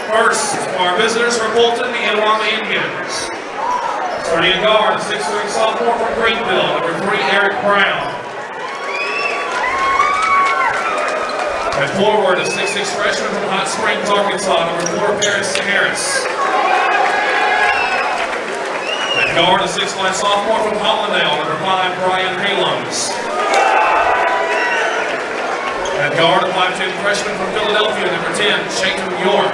First, for our visitors from Bolton, the Itawamba Indians. Starting at guard, 6'3" sophomore from Greenville, number 3, Eric Brown. At forward, a 6'6" freshman from Hot Springs, Arkansas, number 4, Paris Harris. At guard, a 6'5" sophomore from Hollandale, number 5, Brian Haloms. At guard, a 5'10" freshman from Philadelphia, number 10, Chayton York.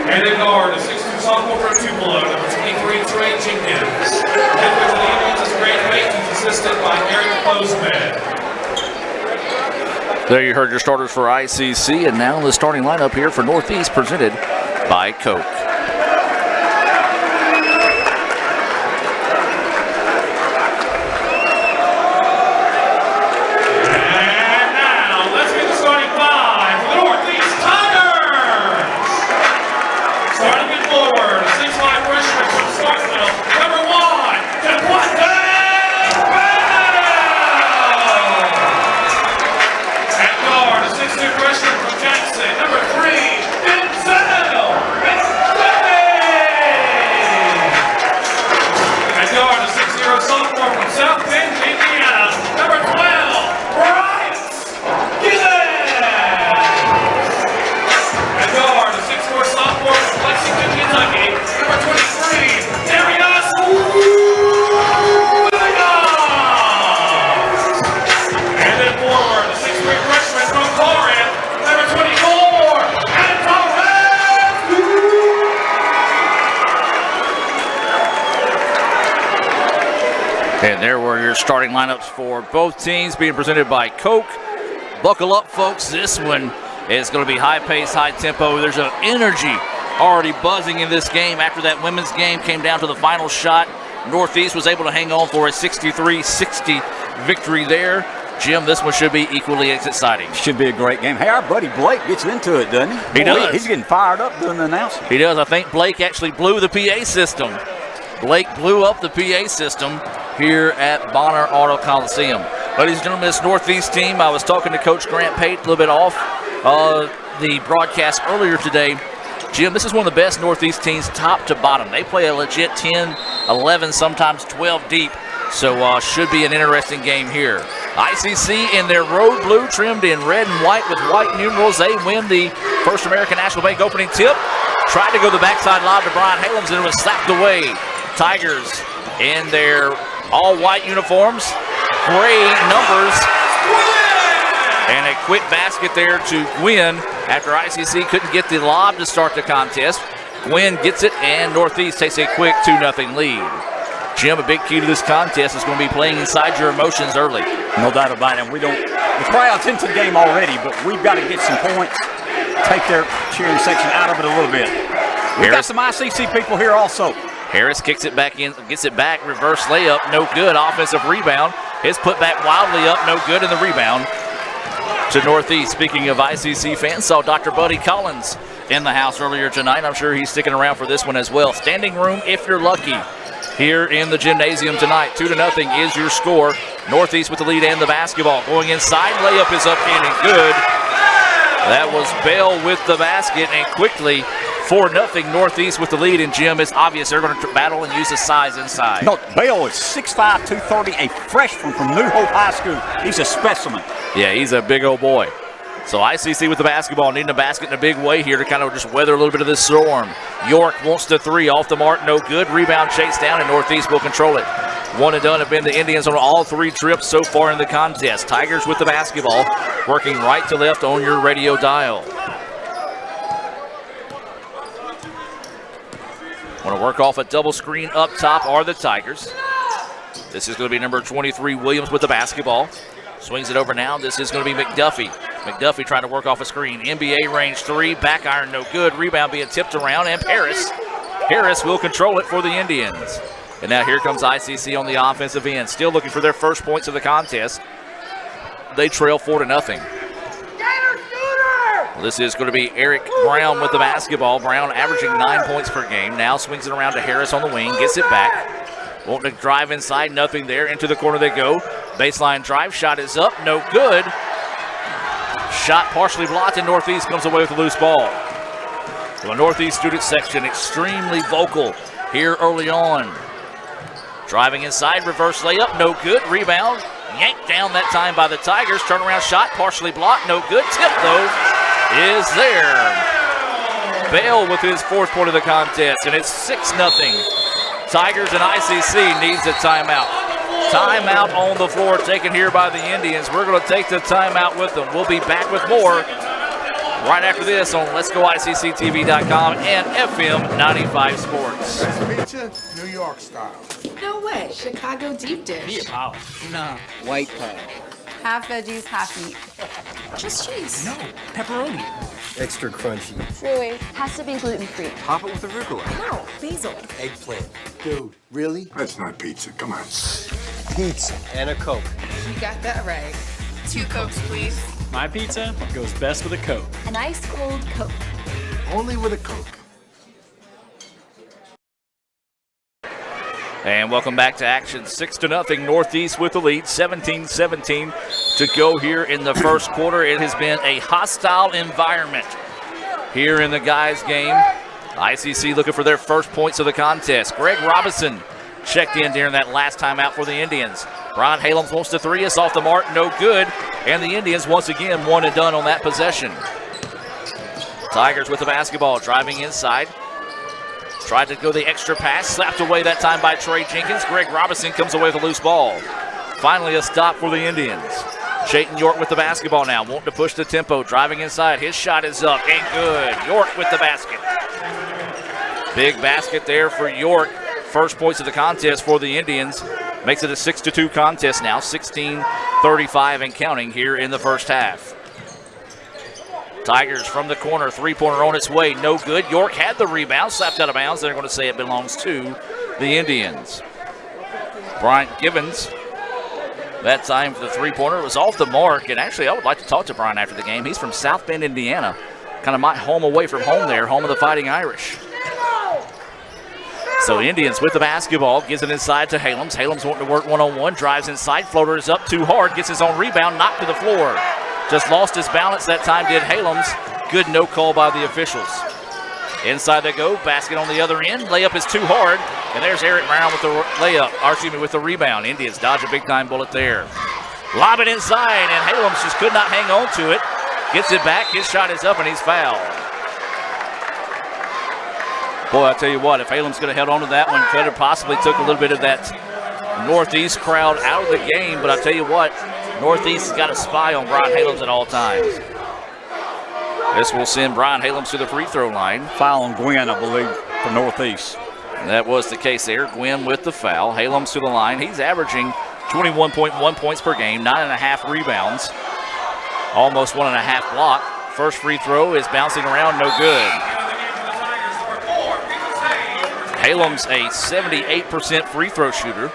And at guard, a 6'2" sophomore from Tupelo, number 23, Trey Jenkins. Head coach of the Indians is Grant Bates, assisted by Eric Bozeman. There you heard your starters for ICC, and now the starting lineup here for Northeast presented by Coke. And there were your starting lineups for both teams being presented by Coke. Buckle up, folks. This one is going to be high pace, high tempo. There's an energy already buzzing in this game after that women's game came down to the final shot. Northeast was able to hang on for a 63-60 victory there. Jim, this one should be equally as exciting. Should be a great game. Hey, our buddy Blake gets into it, doesn't he? He does. He's getting fired up doing the announcing. He does. I think Blake actually blew the PA system. Blake blew up the PA system here at Bonner Auto Coliseum. Ladies and gentlemen, this Northeast team, I was talking to Coach Grant Pate a little bit off the broadcast earlier today. Jim, this is one of the best Northeast teams top to bottom. They play a legit 10, 11, sometimes 12 deep, so should be an interesting game here. ICC in their road blue, trimmed in red and white with white numerals. They win the First American National Bank opening tip. Tried to go the backside lob to Brian Haloms and it was slapped away. Tigers in their all-white uniforms, gray numbers, and a quick basket there to Gwynn after ICC couldn't get the lob to start the contest. Gwynn gets it, and Northeast takes a quick 2-0 lead. Jim, a big key to this contest is going to be playing inside your emotions early. No doubt about it. The crowd's into the game already, but we've got to get some points, take their cheering section out of it a little bit. We've got some ICC people here also. Harris kicks it back in, gets it back, reverse layup, no good. Offensive rebound. His put back wildly up, no good in the rebound to Northeast. Speaking of ICC fans, saw Dr. Buddy Collins in the house earlier tonight. I'm sure he's sticking around for this one as well. Standing room if you're lucky here in the gymnasium tonight. 2-0 is your score. Northeast with the lead and the basketball. Going inside, layup is up and good. That was Bell with the basket, and quickly 4-0 Northeast with the lead, and Jim, it's obvious they're going to battle and use the size inside. No, Bell is 6'5", 230, a freshman from New Hope High School. He's a specimen. Yeah, he's a big old boy. So ICC with the basketball, needing a basket in a big way here to kind of just weather a little bit of this storm. York wants the three, off the mark, no good. Rebound chase down, and Northeast will control it. One and done have been the Indians on all three trips so far in the contest. Tigers with the basketball, working right to left on your radio dial. Want to work off a double screen up top are the Tigers. This is going to be number 23, Williams with the basketball. Swings it over now. This is going to be McDuffie. McDuffie trying to work off a screen. NBA range three, back iron no good. Rebound being tipped around, and Harris will control it for the Indians. And now here comes ICC on the offensive end. Still looking for their first points of the contest. They trail 4-0. This is going to be Eric Brown with the basketball. Brown averaging 9 points per game. Now swings it around to Harris on the wing. Gets it back. Wanting to drive inside. Nothing there. Into the corner they go. Baseline drive. Shot is up. No good. Shot partially blocked, and Northeast comes away with a loose ball. The Northeast student section extremely vocal here early on. Driving inside, reverse layup, no good. Rebound, yanked down that time by the Tigers. Turnaround shot, partially blocked, no good. Tip, though, is there. Bale with his 4th point of the contest, and it's 6-0. Tigers and ICC needs a timeout. Timeout on the floor taken here by the Indians. We're going to take the timeout with them. We'll be back with more right after this on Let'sGoICCTV.com and FM 95 Sports. Pizza, New York style. No way. Chicago deep dish. Nah. White pie. Half veggies, half meat. Just cheese. No. Pepperoni. Extra crunchy. Really? Has to be gluten-free. Pop it with arugula. No, basil. Eggplant. Dude, really? That's not pizza. Come on. Pizza and a Coke. You got that right. 2 Cokes, please. My pizza goes best with a Coke. An ice cold Coke. Only with a Coke. And welcome back to action. 6-0 Northeast with the lead. 17-17 to go here in the first quarter. It has been a hostile environment here in the guys' game. ICC looking for their first points of the contest. Greg Robinson checked in during that last time out for the Indians. Brian Halems wants to 3. It's off the mark, no good. And the Indians once again 1 and done on that possession. Tigers with the basketball, driving inside. Tried to go the extra pass, slapped away that time by Trey Jenkins. Greg Robinson comes away with a loose ball. Finally a stop for the Indians. Chayton York with the basketball now, wanting to push the tempo, driving inside. His shot is up and good. York with the basket. Big basket there for York. First points of the contest for the Indians. Makes it a 6-2 contest now, 16-35 and counting here in the first half. Tigers from the corner, 3-pointer on its way, no good. York had the rebound, slapped out of bounds. They're going to say it belongs to the Indians. Bryant Givens, that time for the 3-pointer, was off the mark. And actually, I would like to talk to Brian after the game. He's from South Bend, Indiana. Kind of my home away from home there, home of the Fighting Irish. So Indians with the basketball, gives it inside to Halems. Halems wanting to work one-on-one, drives inside, floater is up too hard, gets his own rebound, knocked to the floor. Just lost his balance that time, did Halems. Good no call by the officials. Inside they go, basket on the other end, layup is too hard, and there's Eric Brown with the with the rebound. Indians dodge a big-time bullet there. Lob it inside, and Halems just could not hang on to it. Gets it back, his shot is up, and he's fouled. Boy, I tell you what, if Halems could have held on to that one, could have possibly took a little bit of that Northeast crowd out of the game. But I tell you what, Northeast has got a spy on Brian Halems at all times. This will send Brian Halems to the free throw line. Foul on Gwynn, I believe, for Northeast. And that was the case there. Gwynn with the foul. Halems to the line. He's averaging 21.1 points per game, 9.5 rebounds, almost 1.5 block. First free throw is bouncing around, no good. Halems a 78% free throw shooter.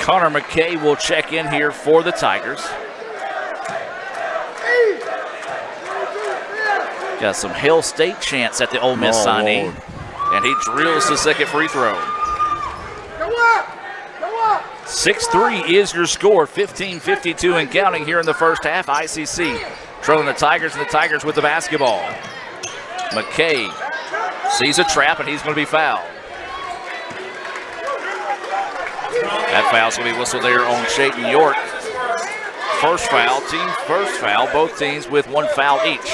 Connor McKay will check in here for the Tigers. Got some Hail State chants at the Ole Miss signee. Lord. And he drills the second free throw. 6-3 is your score. 15-52 and counting here in the first half. ICC trailing the Tigers, and the Tigers with the basketball. McKay sees a trap, and he's going to be fouled. That foul's going to be whistled there on Chayton York. First foul, team first foul. Both teams with 1 foul each.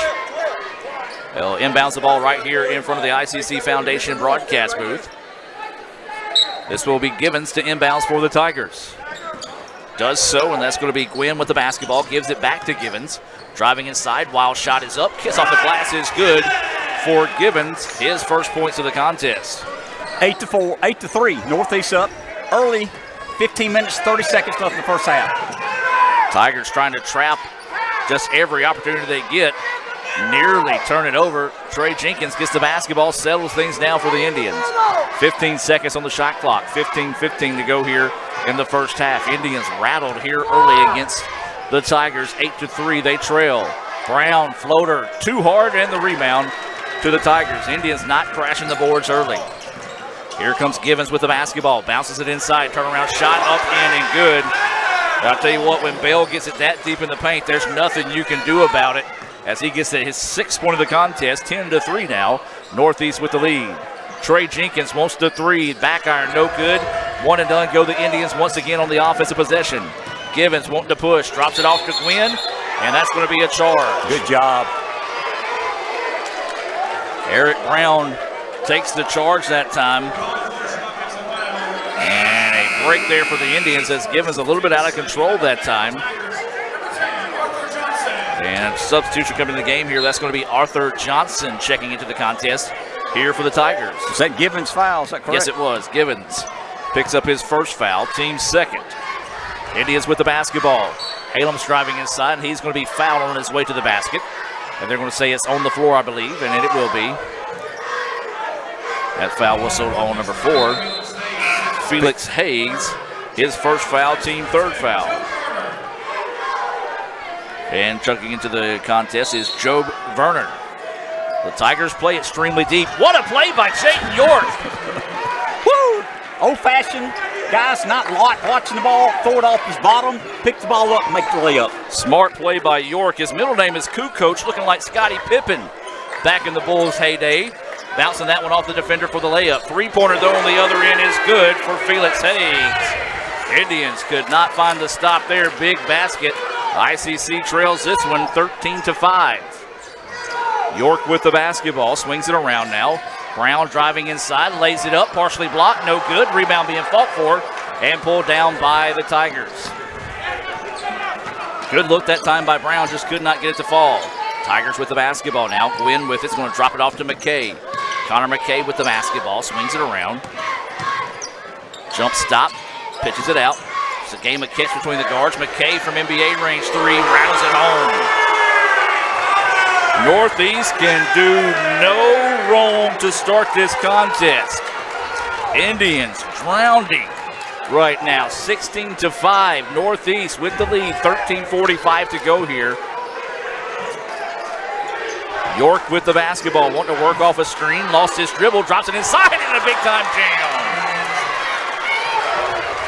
They'll inbounds the ball right here in front of the ICC Foundation broadcast booth. This will be Givens to inbounds for the Tigers. Does so, and that's going to be Gwynn with the basketball. Gives it back to Givens. Driving inside, wild shot is up. Kiss off the glass is good for Givens. His first points of the contest. 8-4, 8-3. Northeast up early. 15 minutes, 30 seconds left in the first half. Tigers trying to trap just every opportunity they get. Nearly turn it over. Trey Jenkins gets the basketball, settles things down for the Indians. 15 seconds on the shot clock. 15-15 to go here in the first half. Indians rattled here early against the Tigers. 8-3, they trail. Brown, floater, too hard, and the rebound to the Tigers. Indians not crashing the boards early. Here comes Givens with the basketball. Bounces it inside. Turnaround shot up in and good. I'll tell you what, when Bell gets it that deep in the paint, there's nothing you can do about it as he gets his 6th point of the contest, 10-3 now. Northeast with the lead. Trey Jenkins wants the 3. Back iron, no good. One and done go the Indians once again on the offensive possession. Givens wanting to push, drops it off to Gwynn, and that's going to be a charge. Good job. Eric Brown takes the charge that time. And a break there for the Indians as Givens a little bit out of control that time. And substitution coming to the game here. That's going to be Arthur Johnson checking into the contest here for the Tigers. Is that Givens' foul? Is that correct? Yes, it was. Givens picks up his first foul, team 2nd. Indians with the basketball. Halem's driving inside, and he's going to be fouled on his way to the basket. And they're going to say it's on the floor, I believe, and it will be. That foul whistle on number 4. Felix Hayes, his first foul, team 3rd foul. And chunking into the contest is Job Verner. The Tigers play extremely deep. What a play by Chayton York! Woo! Old-fashioned, guys not watching the ball, throw it off his bottom, pick the ball up, make the layup. Smart play by York. His middle name is Kukoc, looking like Scottie Pippen back in the Bulls' heyday. Bouncing that one off the defender for the layup. 3-pointer, though, on the other end is good for Felix Hayes. Indians could not find the stop there. Big basket. ICC trails this one 13-5. York with the basketball, swings it around now. Brown driving inside, lays it up, partially blocked, no good. Rebound being fought for and pulled down by the Tigers. Good look that time by Brown, just could not get it to fall. Tigers with the basketball now. Gwynn with it's going to drop it off to McKay. Connor McKay with the basketball, swings it around. Jump stop, pitches it out. It's a game of catch between the guards. McKay from NBA range 3, rattles it home. Northeast can do no wrong to start this contest. Indians drowning right now, 16-5. Northeast with the lead, 13:45 to go here. York with the basketball, wanting to work off a screen, lost his dribble, drops it inside, and a big-time jam.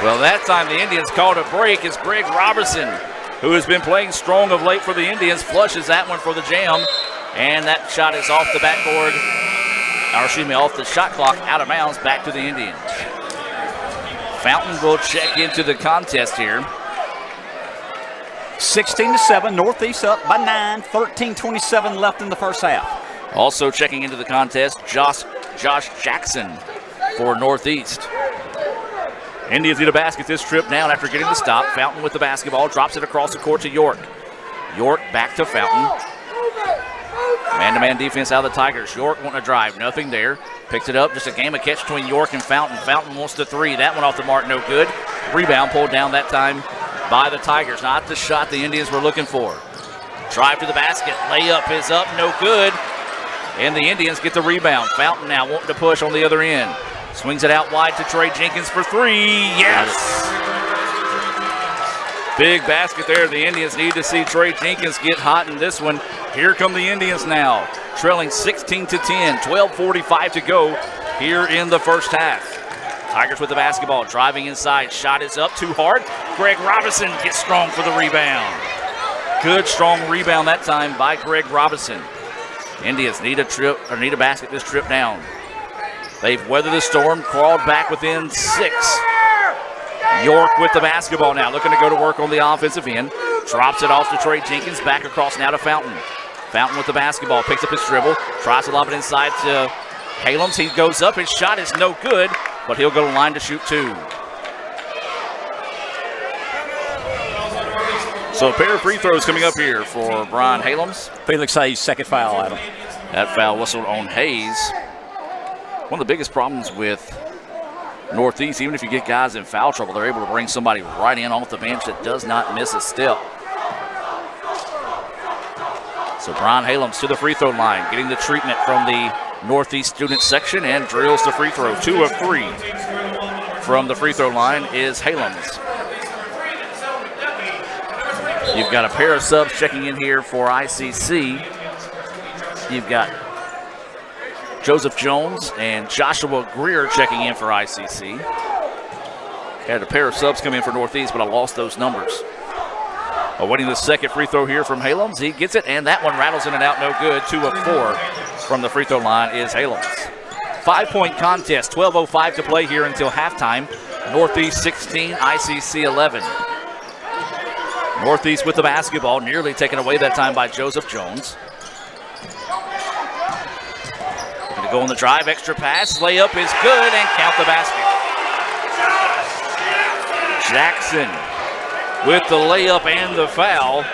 Well, that time the Indians called a break as Greg Robertson, who has been playing strong of late for the Indians, flushes that one for the jam, and that shot is off the backboard, or excuse me, off the shot clock, out of bounds, back to the Indians. Fountain will check into the contest here. 16-7, Northeast up by 9, 13:27 left in the first half. Also checking into the contest, Josh Jackson for Northeast. Indians need a basket this trip down after getting the stop. Fountain with the basketball, drops it across the court to York. York back to Fountain. Man-to-man defense out of the Tigers. York wanting to drive, nothing there. Picks it up, just a game of catch between York and Fountain. Fountain wants the 3, that one off the mark, no good. Rebound pulled down that time by the Tigers. Not the shot the Indians were looking for. Drive to the basket, layup is up, no good. And the Indians get the rebound. Fountain now wanting to push on the other end. Swings it out wide to Trey Jenkins for 3. Yes! Big basket there. The Indians need to see Trey Jenkins get hot in this one. Here come the Indians now, trailing 16-10, 12:45 to go here in the first half. Tigers with the basketball, driving inside. Shot is up too hard. Greg Robinson gets strong for the rebound. Good strong rebound that time by Greg Robinson. Indians need a basket this trip down. They've weathered the storm, crawled back within 6. York with the basketball now, looking to go to work on the offensive end. Drops it off to Trey Jenkins, back across now to Fountain. Fountain with the basketball, picks up his dribble, tries to lob it inside to Halems. He goes up, his shot is no good, but he'll go to the line to shoot 2. So a pair of free throws coming up here for Brian Halems. Felix Hayes, second foul, Adam. That foul whistled on Hayes. One of the biggest problems with Northeast, even if you get guys in foul trouble, they're able to bring somebody right in off the bench that does not miss a step. So Brian Halems to the free throw line, getting the treatment from the Northeast student section and drills the free throw. 2 of 3 from the free throw line is Halems. You've got a pair of subs checking in here for ICC. You've got Joseph Jones and Joshua Greer checking in for ICC. Had a pair of subs come in for Northeast, but I lost those numbers. Awaiting the second free throw here from Halems. He gets it, and that one rattles in and out, no good. 2 of 4 from the free throw line is Halems. 5-point contest, 12:05 to play here until halftime. Northeast 16, ICC 11. Northeast with the basketball, nearly taken away that time by Joseph Jones. Going to go on the drive, extra pass, layup is good, and count the basket. Jackson with the layup and the foul.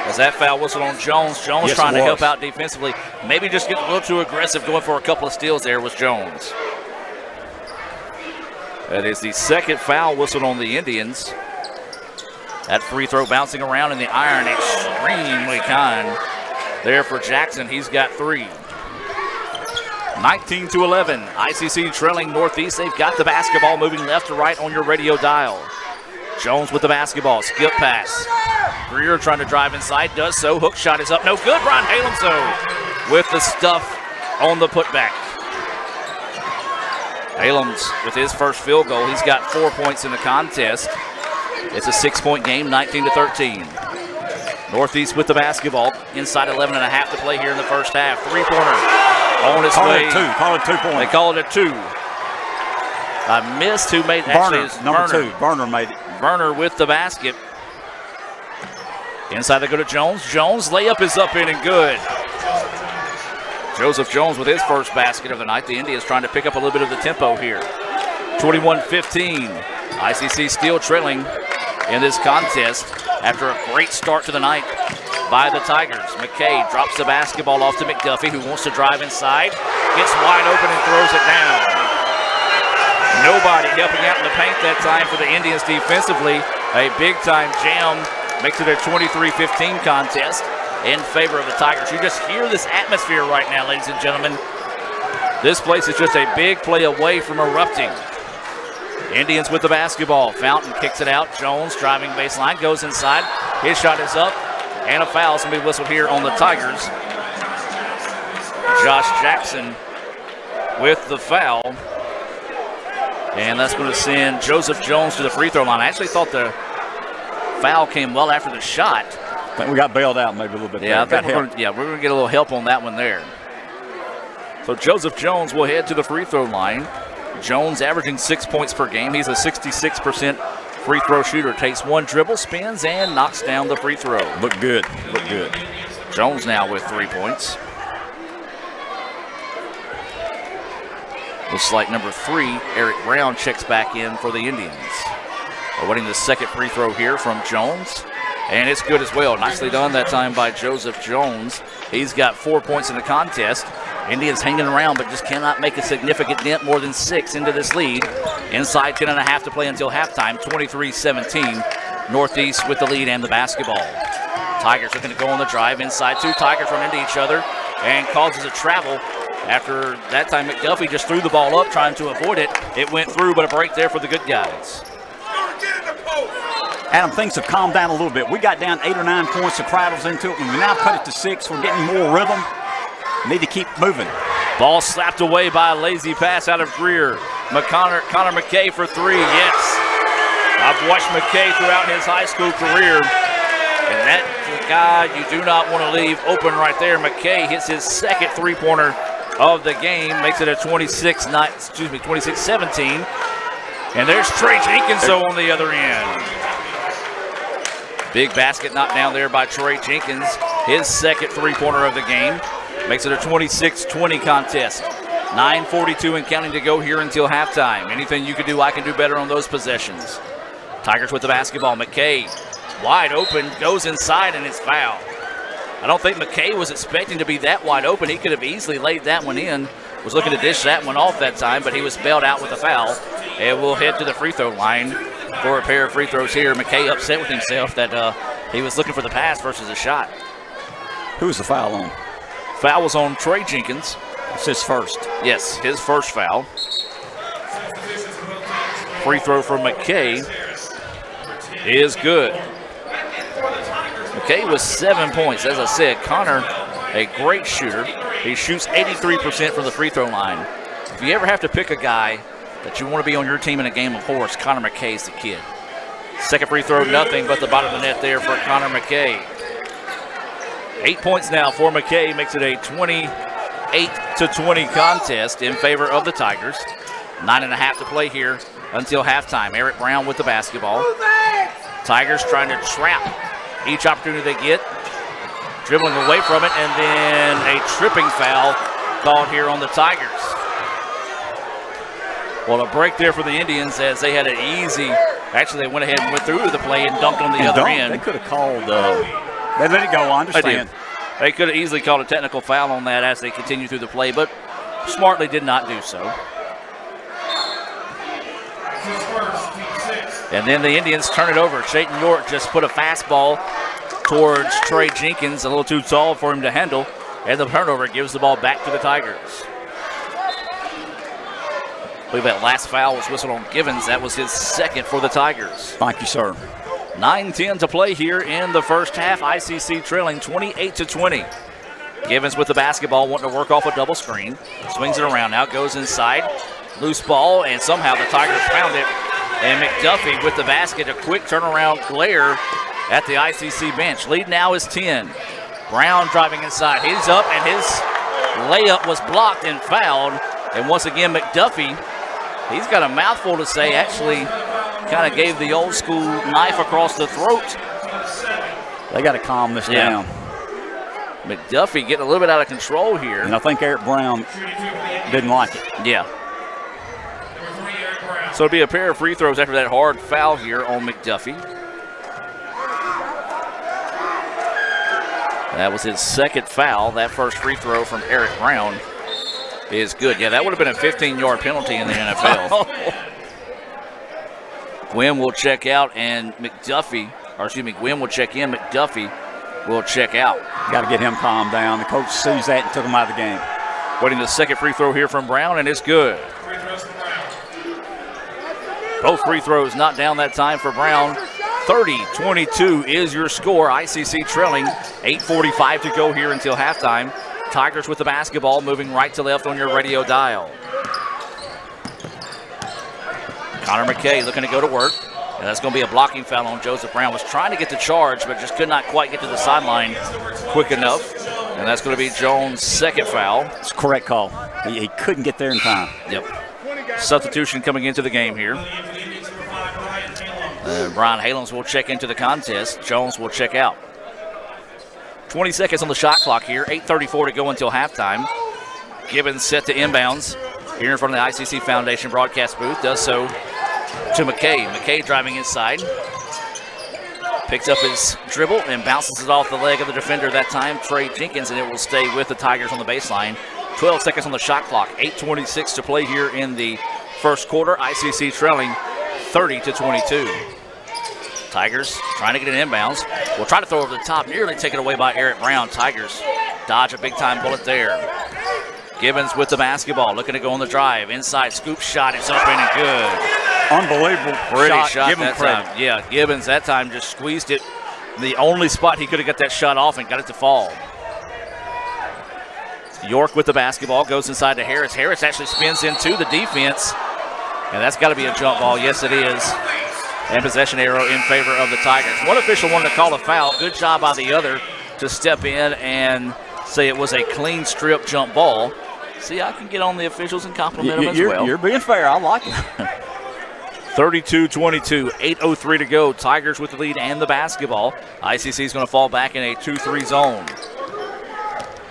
As that foul whistle on Jones. Jones trying to help out defensively. Maybe just getting a little too aggressive, going for a couple of steals there was Jones. That is the second foul whistled on the Indians. That free throw bouncing around in the iron, extremely kind there for Jackson. He's got 3. 19-11. ICC trailing Northeast. They've got the basketball moving left to right on your radio dial. Jones with the basketball. Skip pass. Greer trying to drive inside. Does so. Hook shot is up. No good. Brian Halems though with the stuff on the putback. Halems with his first field goal. He's got 4 points in the contest. It's a 6-point game, 19-13. Northeast with the basketball. Inside 11.5 to play here in the first half. 3-pointer on its way. Call it 2 points. They call it a 2. I missed who made Burner, number 2. Burner made it. Burner with the basket. Inside they go to Jones. Jones layup is up in and good. Joseph Jones with his first basket of the night. The Indians trying to pick up a little bit of the tempo here. 21-15. ICC still trailing in this contest after a great start to the night by the Tigers. McKay drops the basketball off to McDuffie, who wants to drive inside. Gets wide open and throws it down. Nobody helping out in the paint that time for the Indians defensively. A big-time jam makes it a 23-15 contest in favor of the Tigers. You just hear this atmosphere right now, ladies and gentlemen. This place is just a big play away from erupting. Indians with the basketball. Fountain kicks it out. Jones driving baseline, goes inside. His shot is up, and a foul is going to be whistled here on the Tigers. Josh Jackson with the foul. And that's going to send Joseph Jones to the free throw line. I actually thought the foul came well after the shot. I think we got bailed out maybe a little bit Yeah, there. we're going to get a little help on that one there. So Joseph Jones will head to the free throw line. Jones averaging 6 points per game. He's a 66% free throw shooter. Takes one dribble, spins, and knocks down the free throw. Look good. Look good. Jones now with 3 points. Looks like number 3, Eric Brown, checks back in for the Indians. Awaiting the second free throw here from Jones. And it's good as well. Nicely done that time by Joseph Jones. He's got 4 points in the contest. Indians hanging around, but just cannot make a significant dent, more than 6 into this lead. Inside 10.5 to play until halftime, 23-17. Northeast with the lead and the basketball. Tigers are going to go on the drive. Inside 2 Tigers run into each other and causes a travel. After that time, McDuffie just threw the ball up, trying to avoid it. It went through, but a break there for the good guys. Adam, things have calmed down a little bit. We got down 8 or 9 points. The crowd was into it. We now cut it to 6. We're getting more rhythm. Need to keep moving. Ball slapped away by a lazy pass out of Greer. Connor McKay for 3, yes. I've watched McKay throughout his high school career, and that guy you do not want to leave open right there. McKay hits his second 3-pointer of the game, makes it a 26-17. And there's Trey Jenkins on the other end. Big basket knocked down there by Trey Jenkins, his second 3-pointer of the game. Makes it a 26-20 contest. 9:42 and counting to go here until halftime. Anything you can do, I can do better on those possessions. Tigers with the basketball. McKay wide open, goes inside, and it's fouled. I don't think McKay was expecting to be that wide open. He could have easily laid that one in. Was looking to dish that one off that time, but he was bailed out with a foul. And we'll head to the free throw line for a pair of free throws here. McKay upset with himself that he was looking for the pass versus a shot. Who was the foul on? Foul was on Trey Jenkins. It's his first. Yes, his first foul. Free throw from McKay is good. McKay was 7 points. As I said, Connor, a great shooter. He shoots 83% from the free throw line. If you ever have to pick a guy that you want to be on your team in a game of horse, Connor McKay is the kid. Second free throw, nothing but the bottom of the net there for Connor McKay. 8 points now for McKay, makes it a 28-20 contest in favor of the Tigers. 9.5 to play here until halftime. Eric Brown with the basketball. Tigers trying to trap each opportunity they get. Dribbling away from it, and then a tripping foul called here on the Tigers. Well, a break there for the Indians as they had an easy, actually they went ahead and went through the play and dunked on the other end. They could have called, they let it go, I understand. They could have easily called a technical foul on that as they continue through the play, but smartly did not do so. And then the Indians turn it over. Chayton York just put a fastball towards Trey Jenkins, a little too tall for him to handle, and the turnover gives the ball back to the Tigers. I believe that last foul was whistled on Givens. That was his second for the Tigers. Thank you, sir. 9:10 to play here in the first half. ICC trailing 28-20. Givens with the basketball, wanting to work off a double screen. Swings it around, now goes inside. Loose ball, and somehow the Tigers found it. And McDuffie with the basket, a quick turnaround glare at the ICC bench. Lead now is 10. Brown driving inside. He's up, and his layup was blocked and fouled. And once again, McDuffie, he's got a mouthful to say. Actually, kind of gave the old school knife across the throat. They got to calm this down. McDuffie getting a little bit out of control here. And I think Eric Brown didn't like it. Yeah. So it'll be a pair of free throws after that hard foul here on McDuffie. That was his second foul. That first free throw from Eric Brown is good. Yeah, that would have been a 15-yard penalty in the NFL. Gwynn will check out, and Gwynn will check in. McDuffie will check out. Got to get him calmed down. The coach sees that and took him out of the game. Waiting the second free throw here from Brown, and it's good. Both free throws not down that time for Brown. 30-22 is your score. ICC trailing. 8:45 to go here until halftime. Tigers with the basketball, moving right to left on your radio dial. Connor McKay looking to go to work. And that's going to be a blocking foul on Joseph Brown. Was trying to get the charge, but just could not quite get to the sideline quick enough. And that's going to be Jones' second foul. It's a correct call. He couldn't get there in time. Yep. Substitution coming into the game here. Brian Halens will check into the contest. Jones will check out. 20 seconds on the shot clock here. 8:34 to go until halftime. Gibbons set to inbounds here in front of the ICC Foundation broadcast booth. Does so to McKay. McKay driving inside. Picks up his dribble and bounces it off the leg of the defender that time, Trey Jenkins, and it will stay with the Tigers on the baseline. 12 seconds on the shot clock. 8:26 to play here in the first quarter. ICC trailing 30-22. Tigers trying to get an inbounds. Will try to throw over the top, nearly taken away by Eric Brown. Tigers dodge a big-time bullet there. Gibbons with the basketball, looking to go on the drive. Inside scoop shot, it's open and good. Unbelievable. Pretty shot Give him that credit. time. Yeah, Gibbons that time just squeezed it. The only spot he could have got that shot off and got it to fall. York with the basketball, goes inside to Harris. Harris actually spins into the defense, and that's got to be a jump ball. Yes, it is. And possession arrow in favor of the Tigers. One official wanted to call a foul. Good job by the other to step in and say it was a clean strip jump ball. See, I can get on the officials and compliment them as well. You're being fair. I like it. 32-22, 8:03 to go. Tigers with the lead and the basketball. ICC is going to fall back in a 2-3 zone.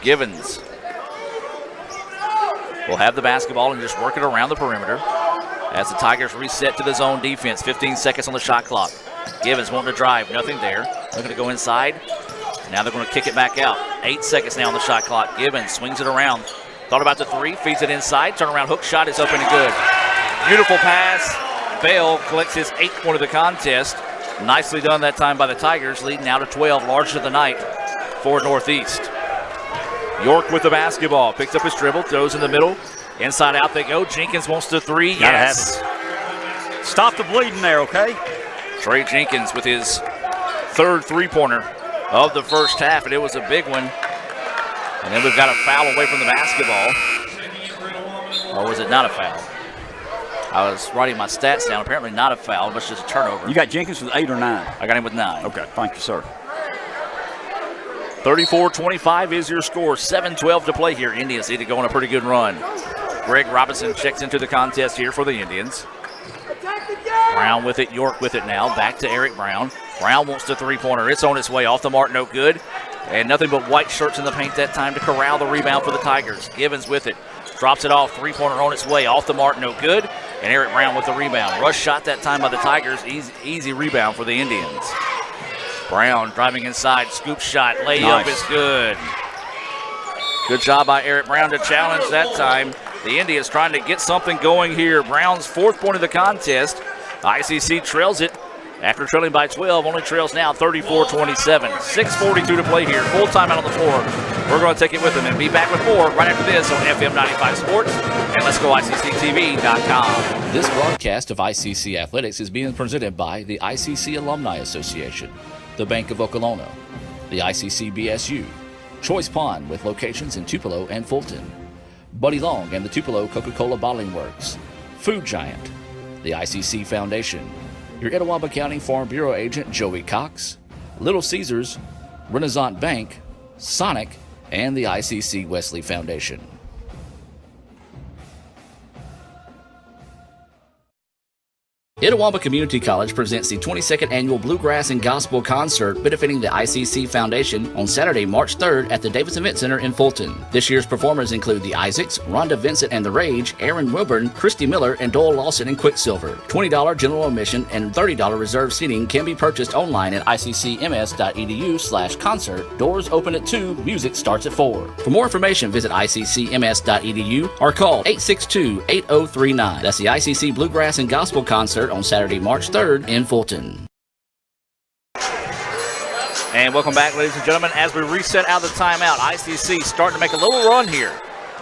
Givens will have the basketball and just work it around the perimeter as the Tigers reset to the zone defense. 15 seconds on the shot clock. Givens wanting to drive, nothing there. Looking to go inside. Now they're going to kick it back out. 8 seconds now on the shot clock. Givens swings it around. Thought about the three, feeds it inside. Turnaround hook shot is open and good. Beautiful pass. Bell collects his 8th point of the contest. Nicely done that time by the Tigers, leading now to 12, largest of the night for Northeast. York with the basketball, picks up his dribble, throws in the middle. Inside out they go. Jenkins wants the three. Gotta Yes. have it. Stop the bleeding there, okay? Trey Jenkins with his 3rd three-pointer of the first half, and it was a big one. And then we've got a foul away from the basketball. Or was it not a foul? I was writing my stats down. Apparently not a foul, but it's just a turnover. You got Jenkins with 8 or 9? I got him with 9. Okay, thank you, sir. 34-25 is your score. 7:12 to play here. Indians need to go on a pretty good run. Greg Robinson checks into the contest here for the Indians. Brown with it, York with it now. Back to Eric Brown. Brown wants the three-pointer. It's on its way off the mark, no good. And nothing but white shirts in the paint that time to corral the rebound for the Tigers. Givens with it. Drops it off. Three-pointer on its way off the mark, no good. And Eric Brown with the rebound. Rush shot that time by the Tigers. Easy rebound for the Indians. Brown driving inside. Scoop shot. Layup is good. Good job by Eric Brown to challenge that time. The Indians trying to get something going here. Brown's 4th point of the contest. ICC trails it after trailing by 12. Only trails now 34-27. 6:42 to play here. Full timeout on the floor. We're going to take it with them and be back with more right after this on FM 95 Sports and Let's Go ICCTV.com. This broadcast of ICC Athletics is being presented by the ICC Alumni Association, the Bank of Okolona, the ICC BSU, Choice Pond with locations in Tupelo and Fulton, Buddy Long and the Tupelo Coca-Cola Bottling Works, Food Giant, the ICC Foundation, your Etowah County Farm Bureau agent Joey Cox, Little Caesars, Renaissance Bank, Sonic, and the ICC Wesley Foundation. Etowah Community College presents the 22nd Annual Bluegrass and Gospel Concert benefiting the ICC Foundation on Saturday, March 3rd at the Davis Event Center in Fulton. This year's performers include the Isaacs, Rhonda Vincent and the Rage, Aaron Wilburn, Christy Miller, and Doyle Lawson and Quicksilver. $20 general admission and $30 reserved seating can be purchased online at iccms.edu/concert. Doors open at 2, music starts at 4. For more information, visit iccms.edu or call 862-8039. That's the ICC Bluegrass and Gospel Concert on Saturday, March 3rd in Fulton. And welcome back, ladies and gentlemen, as we reset out of the timeout. ICC starting to make a little run here.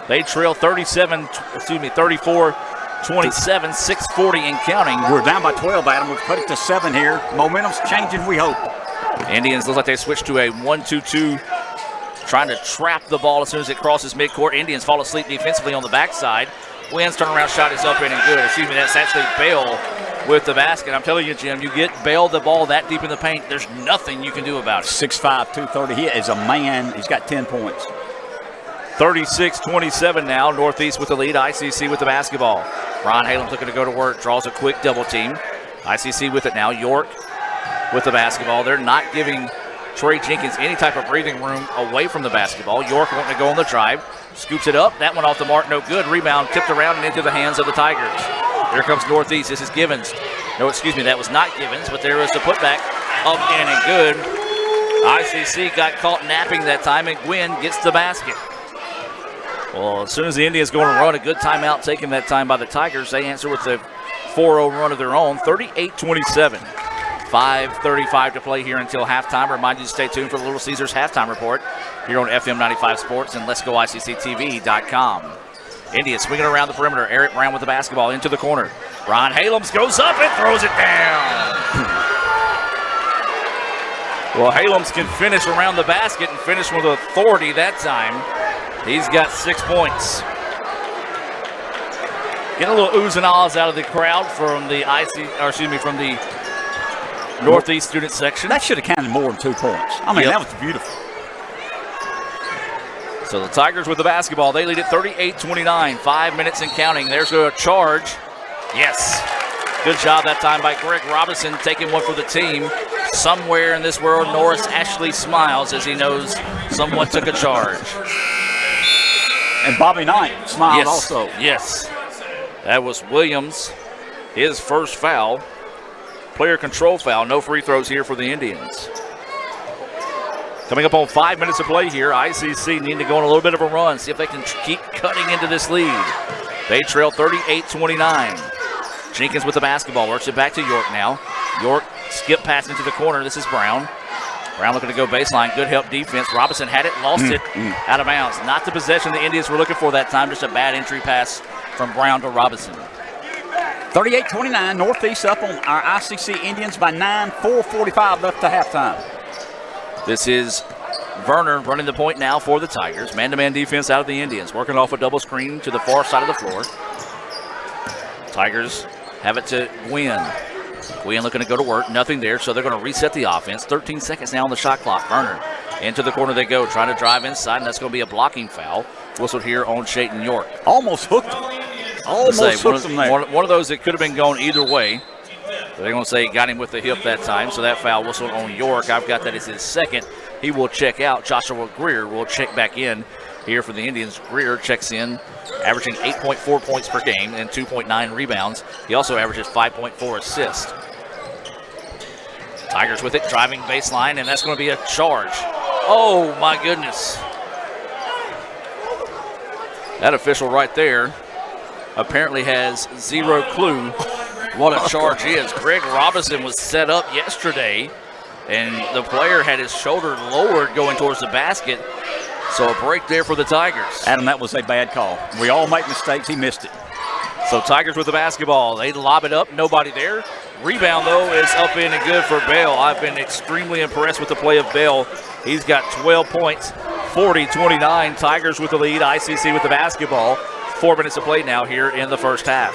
They trail 34-27, 6:40 and counting. We're down by 12, Adam. We've cut it to 7 here. Momentum's changing, we hope. Indians look like they switched to a 1-2-2, trying to trap the ball as soon as it crosses midcourt. Indians fall asleep defensively on the backside. Wynn's turnaround shot is up in and good. Excuse me, that's actually Bell with the basket. I'm telling you, Jim, you get Bell the ball that deep in the paint, there's nothing you can do about it. 6'5", 230. He is a man. He's got 10 points. 36-27 now. Northeast with the lead. ICC with the basketball. Ron Halem's looking to go to work. Draws a quick double team. ICC with it now. York with the basketball. They're not giving Trey Jenkins any type of breathing room away from the basketball. York wanting to go on the drive. Scoops it up. That one off the mark. No good. Rebound tipped around and into the hands of the Tigers. Here comes Northeast. This is Givens. No, excuse me. That was not Givens, but there is the putback. Up in and good. ICC got caught napping that time, and Gwynn gets the basket. Well, as soon as the Indians go on a run, a good timeout taken that time by the Tigers, they answer with a 4-0 run of their own, 38-27. 5:35 to play here until halftime. Remind you to stay tuned for the Little Caesars halftime report here on FM 95 Sports and Let's Go ICCTV.com. Indians swinging around the perimeter. Eric Brown with the basketball into the corner. Ron Halems goes up and throws it down. Well, Halems can finish around the basket and finish with authority that time. He's got 6 points. Getting a little oohs and ahs out of the crowd from the from the Northeast student section. That should have counted more than 2 points. I mean, That was beautiful. So the Tigers with the basketball. They lead at 38-29. 5 minutes and counting. There's a charge. Yes. Good job that time by Greg Robinson, taking one for the team. Somewhere in this world, Norris Ashley smiles as he knows someone took a charge. And Bobby Knight smiled also. Yes. That was Williams, his first foul. Player control foul. No free throws here for the Indians. Coming up on 5 minutes of play here, ICC need to go on a little bit of a run, see if they can keep cutting into this lead. They trail 38-29. Jenkins with the basketball, works it back to York now. York skip pass into the corner. This is Brown. Brown looking to go baseline. Good help defense. Robinson had it, lost it, out of bounds. Not the possession the Indians were looking for that time, just a bad entry pass from Brown to Robinson. 38-29, Northeast up on our ICC Indians by 9, 4:45 left to halftime. This is Verner running the point now for the Tigers. Man-to-man defense out of the Indians. Working off a double screen to the far side of the floor. Tigers have it to Gwynn. Gwynn looking to go to work. Nothing there, so they're going to reset the offense. 13 seconds now on the shot clock. Verner into the corner they go, trying to drive inside, and that's going to be a blocking foul. Whistled here on Chayton York. Almost hooked him. Almost hooked him there. One of those that could have been going either way. But they're going to say got him with the hip that time, so that foul whistled on York. I've got that as his second. He will check out. Joshua Greer will check back in here for the Indians. Greer checks in, averaging 8.4 points per game and 2.9 rebounds. He also averages 5.4 assists. Tigers with it, driving baseline, and that's going to be a charge. Oh, my goodness. That official right there apparently has zero clue what a charge is. Greg Robinson was set up yesterday, and the player had his shoulder lowered going towards the basket. So a break there for the Tigers. Adam, that was a bad call. We all make mistakes. He missed it. So Tigers with the basketball. They lob it up. Nobody there. Rebound, though, is up in and good for Bell. I've been extremely impressed with the play of Bell. He's got 12 points, 40-29. Tigers with the lead. ICC with the basketball. 4 minutes to play now here in the first half.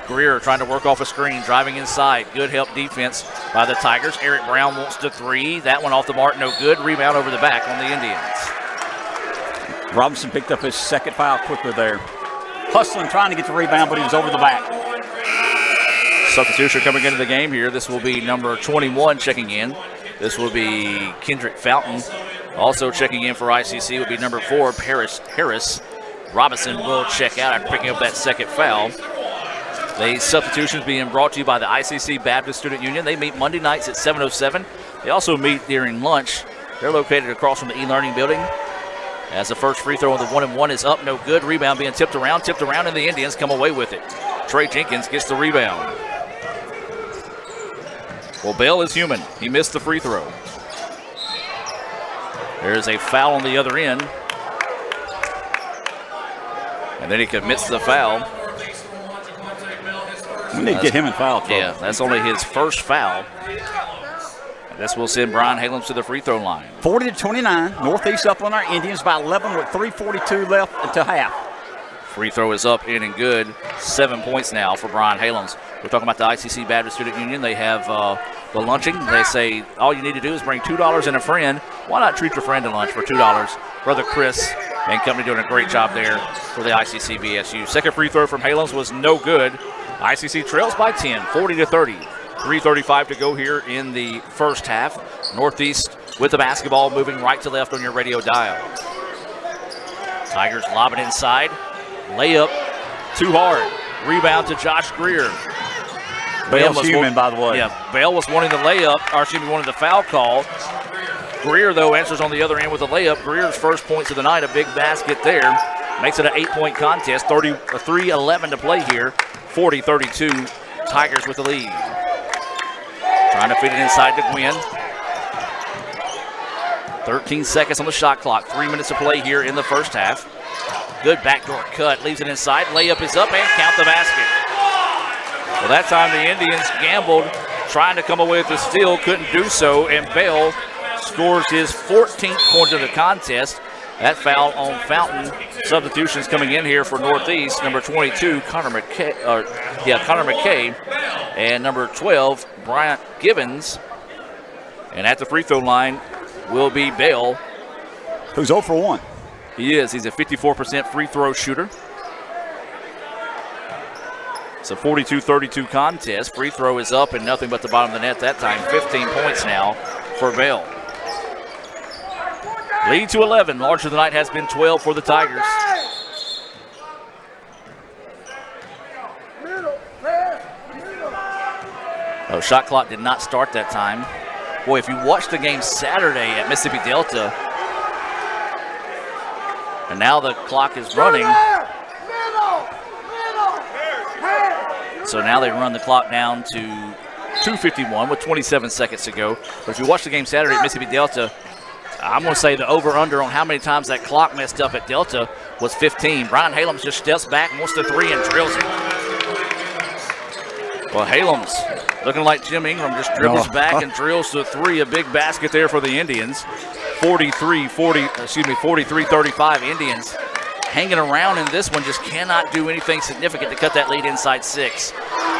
Greer trying to work off a screen, driving inside. Good help defense by the Tigers. Eric Brown wants to three. That one off the mark, no good. Rebound over the back on the Indians. Robinson picked up his second foul quickly there. Hustling, trying to get the rebound, but he was over the back. Substitution coming into the game here. This will be number 21 checking in. This will be Kendrick Fountain. Also checking in for ICC would be number 4, Harris. Robinson will check out after picking up that second foul. The substitutions being brought to you by the ICC Baptist Student Union. They meet Monday nights at 7:07. They also meet during lunch. They're located across from the e-learning building. As the first free throw on the 1-and-1 is up, no good. Rebound being tipped around, and the Indians come away with it. Trey Jenkins gets the rebound. Well, Bell is human. He missed the free throw. There's a foul on the other end. And then he commits the foul. We need to get him in foul trouble. Yeah, that's only his first foul. This will send Brian Halams to the free throw line. 40-29. Northeast up on our Indians by 11 with 3:42 left until half. Free throw is up, in and good. 7 points now for Brian Halams. We're talking about the ICC Baptist Student Union. They have the lunching. They say all you need to do is bring $2 and a friend. Why not treat your friend to lunch for $2? Brother Chris and company doing a great job there for the ICC BSU. Second free throw from Halams was no good. ICC trails by 10, 40-30. 3:35 to go here in the first half. Northeast with the basketball, moving right to left on your radio dial. Tigers lob it inside. Layup too hard. Rebound to Josh Greer. Bell's human, by the way. Yeah, Bell was wanting the layup, or excuse me, wanting the foul call. Greer, though, answers on the other end with a layup. Greer's first points of the night, a big basket there. Makes it an 8-point contest. 3:11 to play here. 40-32. Tigers with the lead. Trying to fit it inside to Gwynn. 13 seconds on the shot clock. 3 minutes to play here in the first half. Good backdoor cut. Leaves it inside. Layup is up and count the basket. Well, that time the Indians gambled, trying to come away with the steal. Couldn't do so, and Bell scores his 14th point of the contest. That foul on Fountain. Substitutions coming in here for Northeast. Number 22, Connor McKay. And number 12, Bryant Gibbons. And at the free throw line will be Bell. Who's 0 for 1. He is. He's a 54% free throw shooter. It's a 42-32 contest. Free throw is up and nothing but the bottom of the net that time. 15 points now for Bell. Lead to 11. Larger than night has been 12 for the Tigers. Oh, shot clock did not start that time. Boy, if you watched the game Saturday at Mississippi Delta, and now the clock is running. So now they run the clock down to 2:51 with 27 seconds to go. But if you watch the game Saturday at Mississippi Delta, I'm going to say the over-under on how many times that clock messed up at Delta was 15. Brian Halams just steps back, wants the three, and drills it. Well, Halams looking like Jim Ingram, just dribbles back and drills the three. A big basket there for the Indians. 43-35 Indians hanging around in this one, just cannot do anything significant to cut that lead inside 6.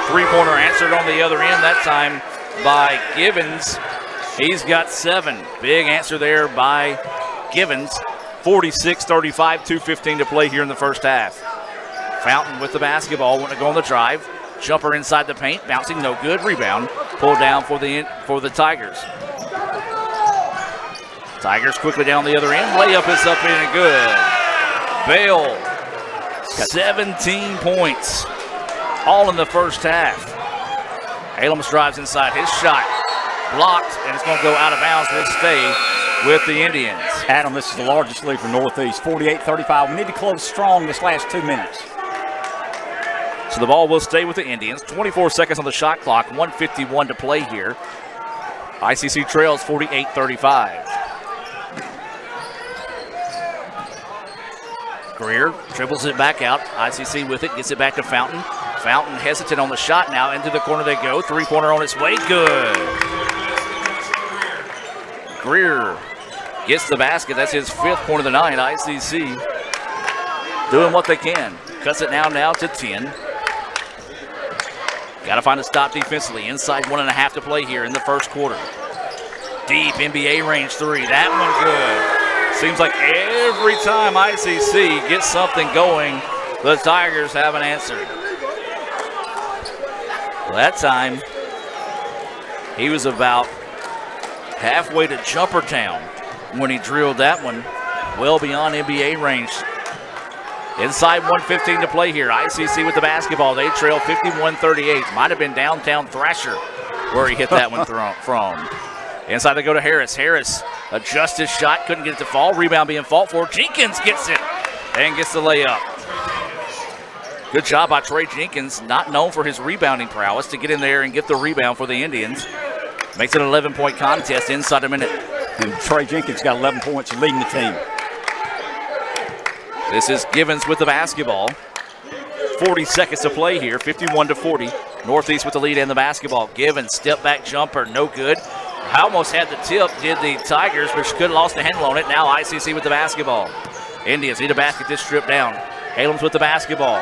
Three-pointer answered on the other end, that time by Givens. He's got 7. Big answer there by Givens. 46-35, 2:15 to play here in the first half. Fountain with the basketball, wanting to go on the drive. Jumper inside the paint, bouncing, no good. Rebound, pulled down for the Tigers. Tigers quickly down the other end. Layup is up in and good. Bale, 17 points, all in the first half. Alums drives inside. His shot blocked, and it's going to go out of bounds. Will stay with the Indians. Adam, this is the largest lead for Northeast, 48-35. We need to close strong this last 2 minutes. So the ball will stay with the Indians. 24 seconds on the shot clock, 1:51 to play here. ICC trails 48-35. Greer dribbles it back out. ICC with it, gets it back to Fountain. Fountain hesitant on the shot now. Into the corner they go. Three-pointer on its way. Good. Greer gets the basket. That's his 5th point of the night. ICC doing what they can. Cuts it now to 10. Got to find a stop defensively. Inside 1.5 to play here in the first quarter. Deep NBA range 3. That one good. Seems like every time ICC gets something going, the Tigers have an answer. Well, that time, he was about halfway to Jumper Town when he drilled that one well beyond NBA range. Inside 1:15 to play here. ICC with the basketball. They trail 51-38. Might have been downtown Thrasher where he hit that one from. Inside they go to Harris. Harris adjusts his shot. Couldn't get it to fall. Rebound being fought for. Jenkins gets it and gets the layup. Good job by Trey Jenkins, not known for his rebounding prowess, to get in there and get the rebound for the Indians. Makes it an 11-point contest inside a minute. And Trey Jenkins got 11 points leading the team. This is Givens with the basketball. 40 seconds to play here, 51-40. Northeast with the lead and the basketball. Givens, step back jumper, no good. Almost had the tip, did the Tigers, but could have lost the handle on it. Now ICC with the basketball. Indians need a basket this trip down. Halams with the basketball.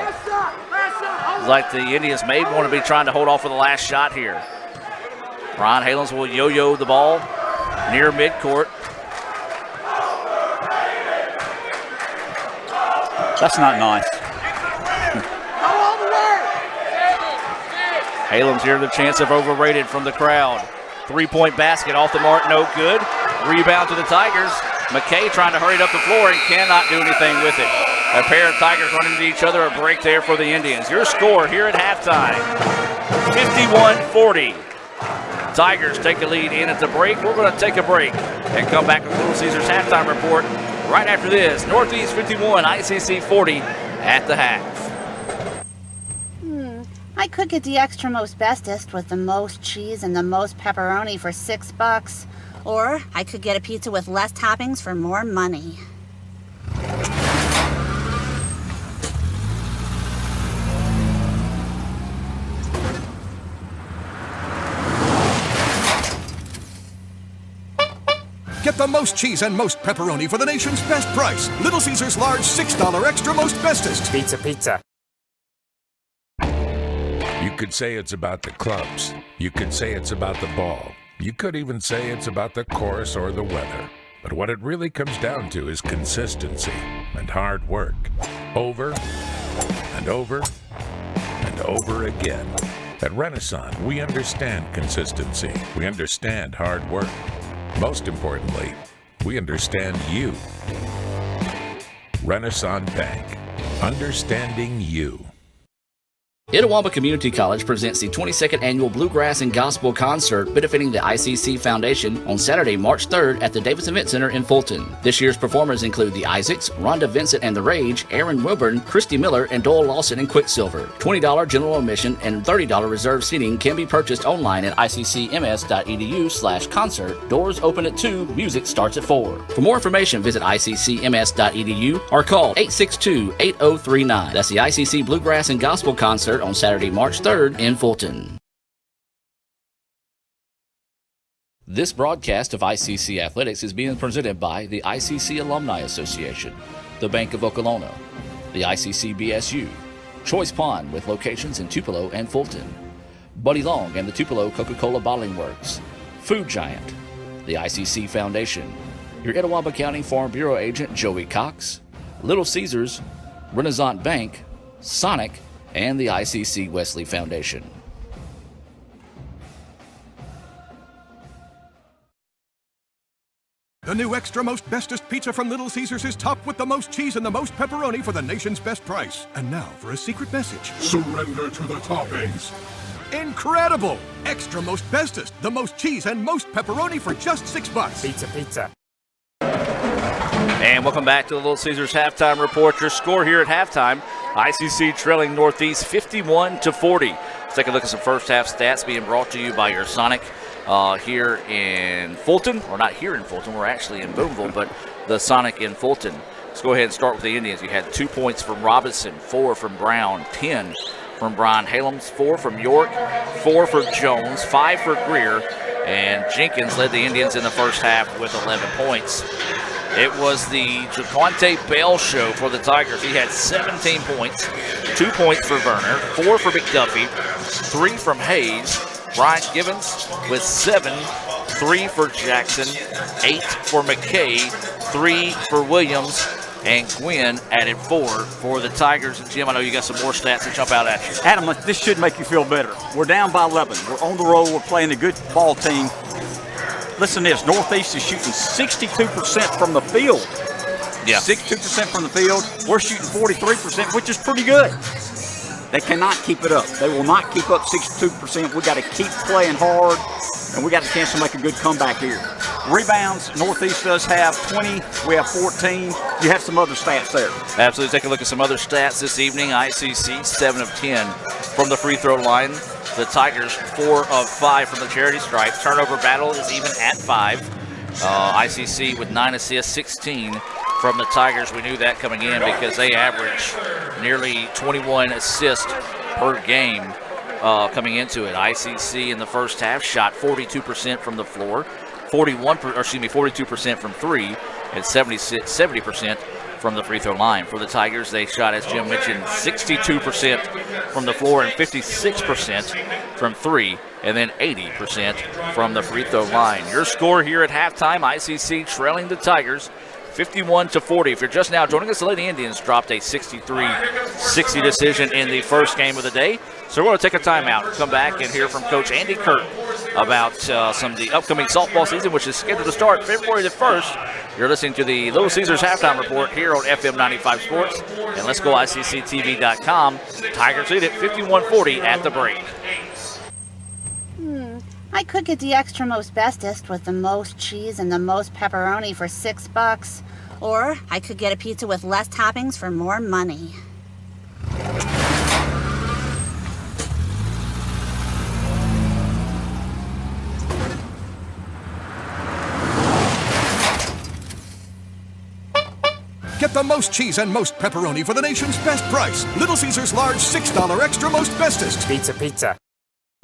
It's like the Indians may want to be trying to hold off for the last shot here. Ron Halams will yo-yo the ball near midcourt. That's not nice. Halams here, the chance of overrated from the crowd. 3-point basket off the mark, no good. Rebound to the Tigers. McKay trying to hurry it up the floor and cannot do anything with it. A pair of Tigers running into each other, a break there for the Indians. Your score here at halftime, 51-40. Tigers take a lead in at the break. We're going to take a break and come back with Little Caesars halftime report right after this. Northeast 51, ICC 40 at the half. I could get the extra most bestest with the most cheese and the most pepperoni for $6. Or I could get a pizza with less toppings for more money. Get the most cheese and most pepperoni for the nation's best price. Little Caesars large $6 extra most bestest. Pizza, pizza. You could say it's about the clubs. You could say it's about the ball. You could even say it's about the course or the weather. But what it really comes down to is consistency and hard work. Over and over and over again. At Renaissance, we understand consistency. We understand hard work. Most importantly, we understand you. Renaissance Bank. Understanding you. Itawamba Community College presents the 22nd Annual Bluegrass and Gospel Concert benefiting the ICC Foundation on Saturday, March 3rd at the Davis Event Center in Fulton. This year's performers include the Isaacs, Rhonda Vincent and the Rage, Aaron Wilburn, Christy Miller, and Doyle Lawson and Quicksilver. $20 general admission and $30 reserved seating can be purchased online at iccms.edu/concert. Doors open at 2, music starts at 4. For more information, visit iccms.edu or call 862-8039. That's the ICC Bluegrass and Gospel Concert on Saturday, March 3rd in Fulton. This broadcast of ICC Athletics is being presented by the ICC Alumni Association. the Bank of Okolona, the ICC BSU, Choice Pond with locations in Tupelo and Fulton, Buddy Long and the Tupelo Coca-Cola Bottling Works, Food Giant, the ICC Foundation, your Etowah County Farm Bureau agent Joey Cox, Little Caesars, Renaissance Bank, Sonic, and the ICC Wesley Foundation. The new extra most bestest pizza from Little Caesars is topped with the most cheese and the most pepperoni for the nation's best price. And now for a secret message. Surrender to the toppings. Incredible! Extra most bestest, the most cheese and most pepperoni for just $6. Pizza, pizza. And welcome back to the Little Caesars Halftime Report. Your score here at halftime, ICC trailing Northeast 51-40. Let's take a look at some first half stats being brought to you by your Sonic here in Fulton. Or not here in Fulton, we're actually in Boonville, but the Sonic in Fulton. Let's go ahead and start with the Indians. You had 2 points from Robinson, 4 from Brown, 10 from Brian Halems, 4 from York, 4 for Jones, 5 for Greer, and Jenkins led the Indians in the first half with 11 points. It was the Jaquante Bell show for the Tigers. He had 17 points, 2 points for Verner, 4 for McDuffie, 3 from Hayes, Bryant Gibbons with 7, 3 for Jackson, 8 for McKay, 3 for Williams, and Gwynn added 4 for the Tigers. And Jim, I know you got some more stats to jump out at you. Adam, this should make you feel better. We're down by 11. We're on the road. We're playing a good ball team. Listen to this. Northeast is shooting 62% from the field. Yeah. 62% from the field. We're shooting 43%, which is pretty good. They cannot keep it up. They will not keep up 62%. We got to keep playing hard, and we got a chance to make a good comeback here. Rebounds, Northeast does have 20. We have 14. You have some other stats there. Absolutely. Take a look at some other stats this evening. ICC, 7 of 10 from the free throw line. The Tigers, 4 of 5 from the charity stripe. Turnover battle is even at 5. ICC with 9 assists, 16 from the Tigers. We knew that coming in because they average nearly 21 assists per game coming into it. ICC in the first half shot 42% from the floor, 42% from 3, and 70% from the free throw line. For the Tigers, they shot, as Jim mentioned, 62% from the floor and 56% from 3, and then 80% from the free throw line. Your score here at halftime, ICC trailing the Tigers 51-40. If you're just now joining us, the Lady Indians dropped a 63-60 decision in the first game of the day. So we're going to take a timeout, come back and hear from Coach Andy Kirk about some of the upcoming softball season, which is scheduled to start February the 1st. You're listening to the Little Caesars Halftime Report here on FM 95 Sports. And let's go ICCTV.com. Tigers lead at 51-40 at the break. I could get the extra most bestest with the most cheese and the most pepperoni for $6. Or I could get a pizza with less toppings for more money. Get the most cheese and most pepperoni for the nation's best price. Little Caesars large $6 extra most bestest. Pizza, pizza.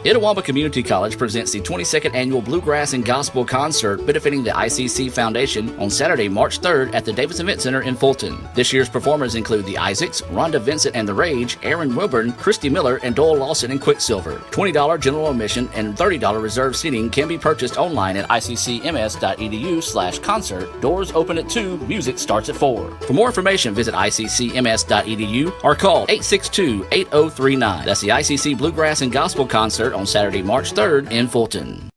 Etowah Community College presents the 22nd Annual Bluegrass and Gospel Concert benefiting the ICC Foundation on Saturday, March 3rd at the Davis Event Center in Fulton. This year's performers include the Isaacs, Rhonda Vincent and the Rage, Aaron Wilburn, Christy Miller, and Doyle Lawson and Quicksilver. $20 general admission and $30 reserved seating can be purchased online at iccms.edu/concert. Doors open at 2, music starts at 4. For more information, visit iccms.edu or call 862-8039. That's the ICC Bluegrass and Gospel Concert on Saturday, March 3rd in Fulton.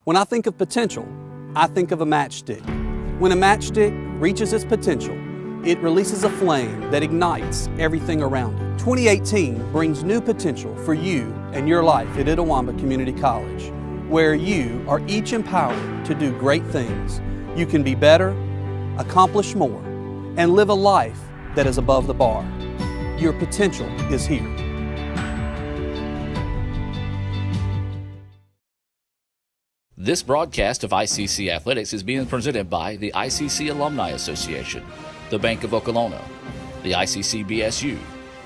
When I think of potential, I think of a matchstick. When a matchstick reaches its potential, it releases a flame that ignites everything around it. 2018 brings new potential for you and your life at Itawamba Community College, where you are each empowered to do great things. You can be better, accomplish more, and live a life that is above the bar. Your potential is here. This broadcast of ICC Athletics is being presented by the ICC Alumni Association, the Bank of Okolona, the ICC BSU,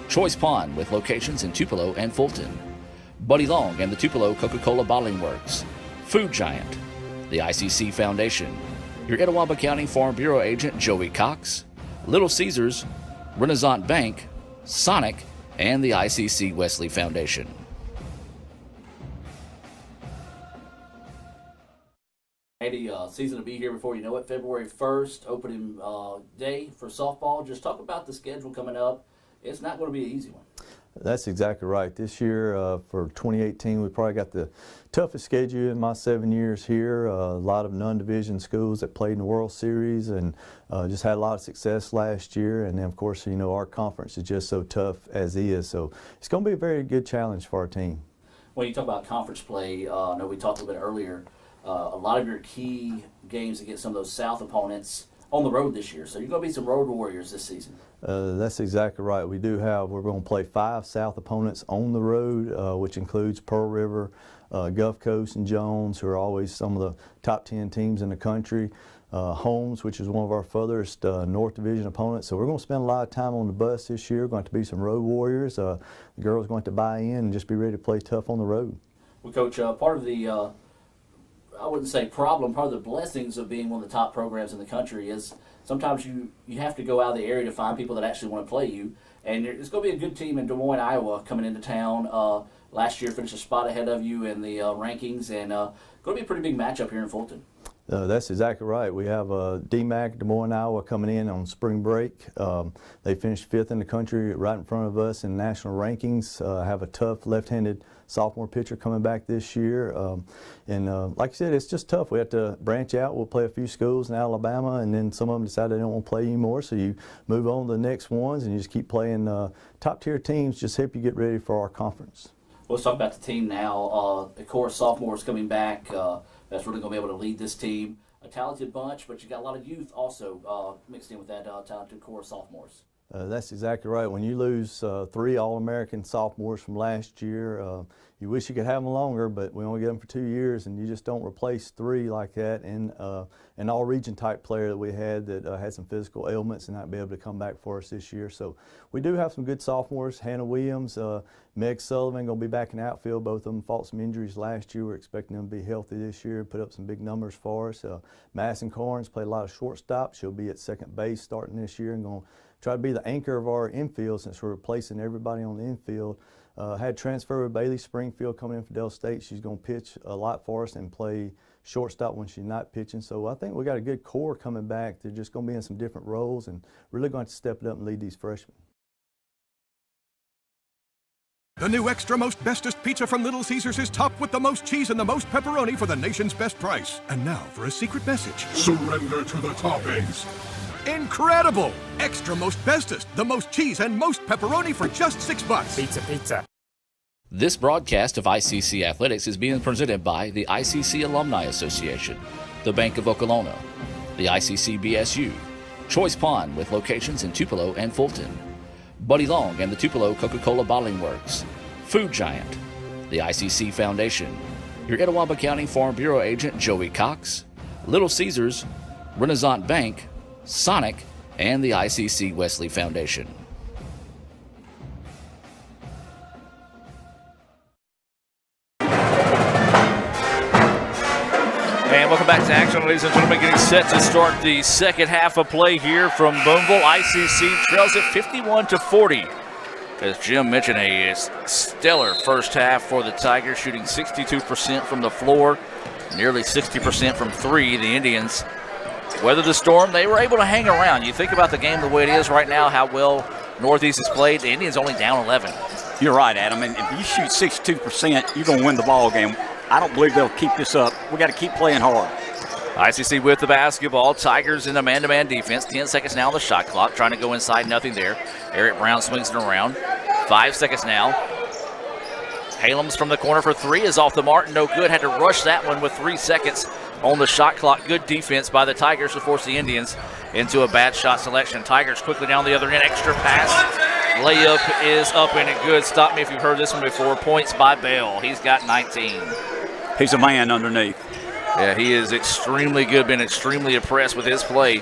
Choice Pond with locations in Tupelo and Fulton, Buddy Long and the Tupelo Coca-Cola Bottling Works, Food Giant, the ICC Foundation, your Etowah County Farm Bureau agent Joey Cox, Little Caesars, Renaissance Bank, Sonic, and the ICC Wesley Foundation. Andy, season will be here before you know it. February 1st, opening day for softball. Just talk about the schedule coming up. It's not going to be an easy one. That's exactly right. This year, for 2018, we probably got the toughest schedule in my 7 years here. A lot of non-division schools that played in the World Series and just had a lot of success last year. And then, of course, you know, our conference is just so tough as is. So it's going to be a very good challenge for our team. When you talk about conference play, I know we talked a little bit earlier, a lot of your key games against some of those South opponents on the road this year. So you're going to be some road warriors this season. That's exactly right. We're going to play 5 South opponents on the road, which includes Pearl River, Gulf Coast, and Jones, who are always some of the top 10 teams in the country. Holmes, which is one of our furthest North Division opponents. So we're going to spend a lot of time on the bus this year. Going to be some road warriors. The girls are going to buy in and just be ready to play tough on the road. Well, Coach, part of the I wouldn't say problem, part of the blessings of being one of the top programs in the country is sometimes you have to go out of the area to find people that actually want to play you. And it's going to be a good team in Des Moines, Iowa, coming into town. Last year finished a spot ahead of you in the rankings, and going to be a pretty big matchup here in Fulton. That's exactly right. We have DMAC, Des Moines, Iowa, coming in on spring break. They finished 5th in the country, right in front of us in national rankings. Have a tough left-handed sophomore pitcher coming back this year. Like I said, it's just tough. We have to branch out. We'll play a few schools in Alabama, and then some of them decide they don't want to play anymore. So you move on to the next ones, and you just keep playing top-tier teams. Just help you get ready for our conference. Let's talk about the team now. Of course, sophomores coming back. That's really going to be able to lead this team. A talented bunch, but you got a lot of youth also mixed in with that talented core of sophomores. That's exactly right. When you lose 3 All-American sophomores from last year, you wish you could have them longer, but we only get them for 2 years, and you just don't replace 3 like that. And an all-region type player that we had that had some physical ailments and not be able to come back for us this year. So we do have some good sophomores. Hannah Williams, Meg Sullivan going to be back in the outfield. Both of them fought some injuries last year. We're expecting them to be healthy this year, put up some big numbers for us. Madison Carnes played a lot of shortstop. She'll be at second base starting this year and going to try to be the anchor of our infield since we're replacing everybody on the infield. Had transfer with Bailey Springfield coming in for Del State. She's going to pitch a lot for us and play shortstop when she's not pitching. So I think we got a good core coming back. They're just going to be in some different roles and really going to step it up and lead these freshmen. The new extra most bestest pizza from Little Caesars is topped with the most cheese and the most pepperoni for the nation's best price. And now for a secret message. Surrender to the toppings. Incredible! Extra most bestest, the most cheese and most pepperoni for just $6. Pizza, pizza. This broadcast of ICC Athletics is being presented by the ICC Alumni Association, the Bank of Okolona, the ICC BSU, Choice Pond with locations in Tupelo and Fulton, Buddy Long and the Tupelo Coca-Cola Bottling Works, Food Giant, the ICC Foundation, your Etowah County Farm Bureau agent Joey Cox, Little Caesars, Renaissance Bank, Sonic, and the ICC Wesley Foundation. And welcome back to action, ladies and gentlemen. Getting set to start the second half of play here from Boonville. ICC trails it 51-40. As Jim mentioned, a stellar first half for the Tigers, shooting 62% from the floor, nearly 60% from 3. The Indians weathered the storm. They were able to hang around. You think about the game the way it is right now, how well Northeast has played. The Indians only down 11. You're right, Adam. And if you shoot 62%, you're going to win the ball game. I don't believe they'll keep this up. We got to keep playing hard. ICC with the basketball. Tigers in a man-to-man defense. 10 seconds now on the shot clock. Trying to go inside, nothing there. Eric Brown swings it around. 5 seconds now. Halams from the corner for 3 is off the mark. No good. Had to rush that one with 3 seconds on the shot clock. Good defense by the Tigers to force the Indians into a bad shot selection. Tigers quickly down the other end. Extra pass. Layup is up and good. Stop me if you've heard this one before. Points by Bell. He's got 19. He's a man underneath. Yeah, he is extremely good. Been extremely impressed with his play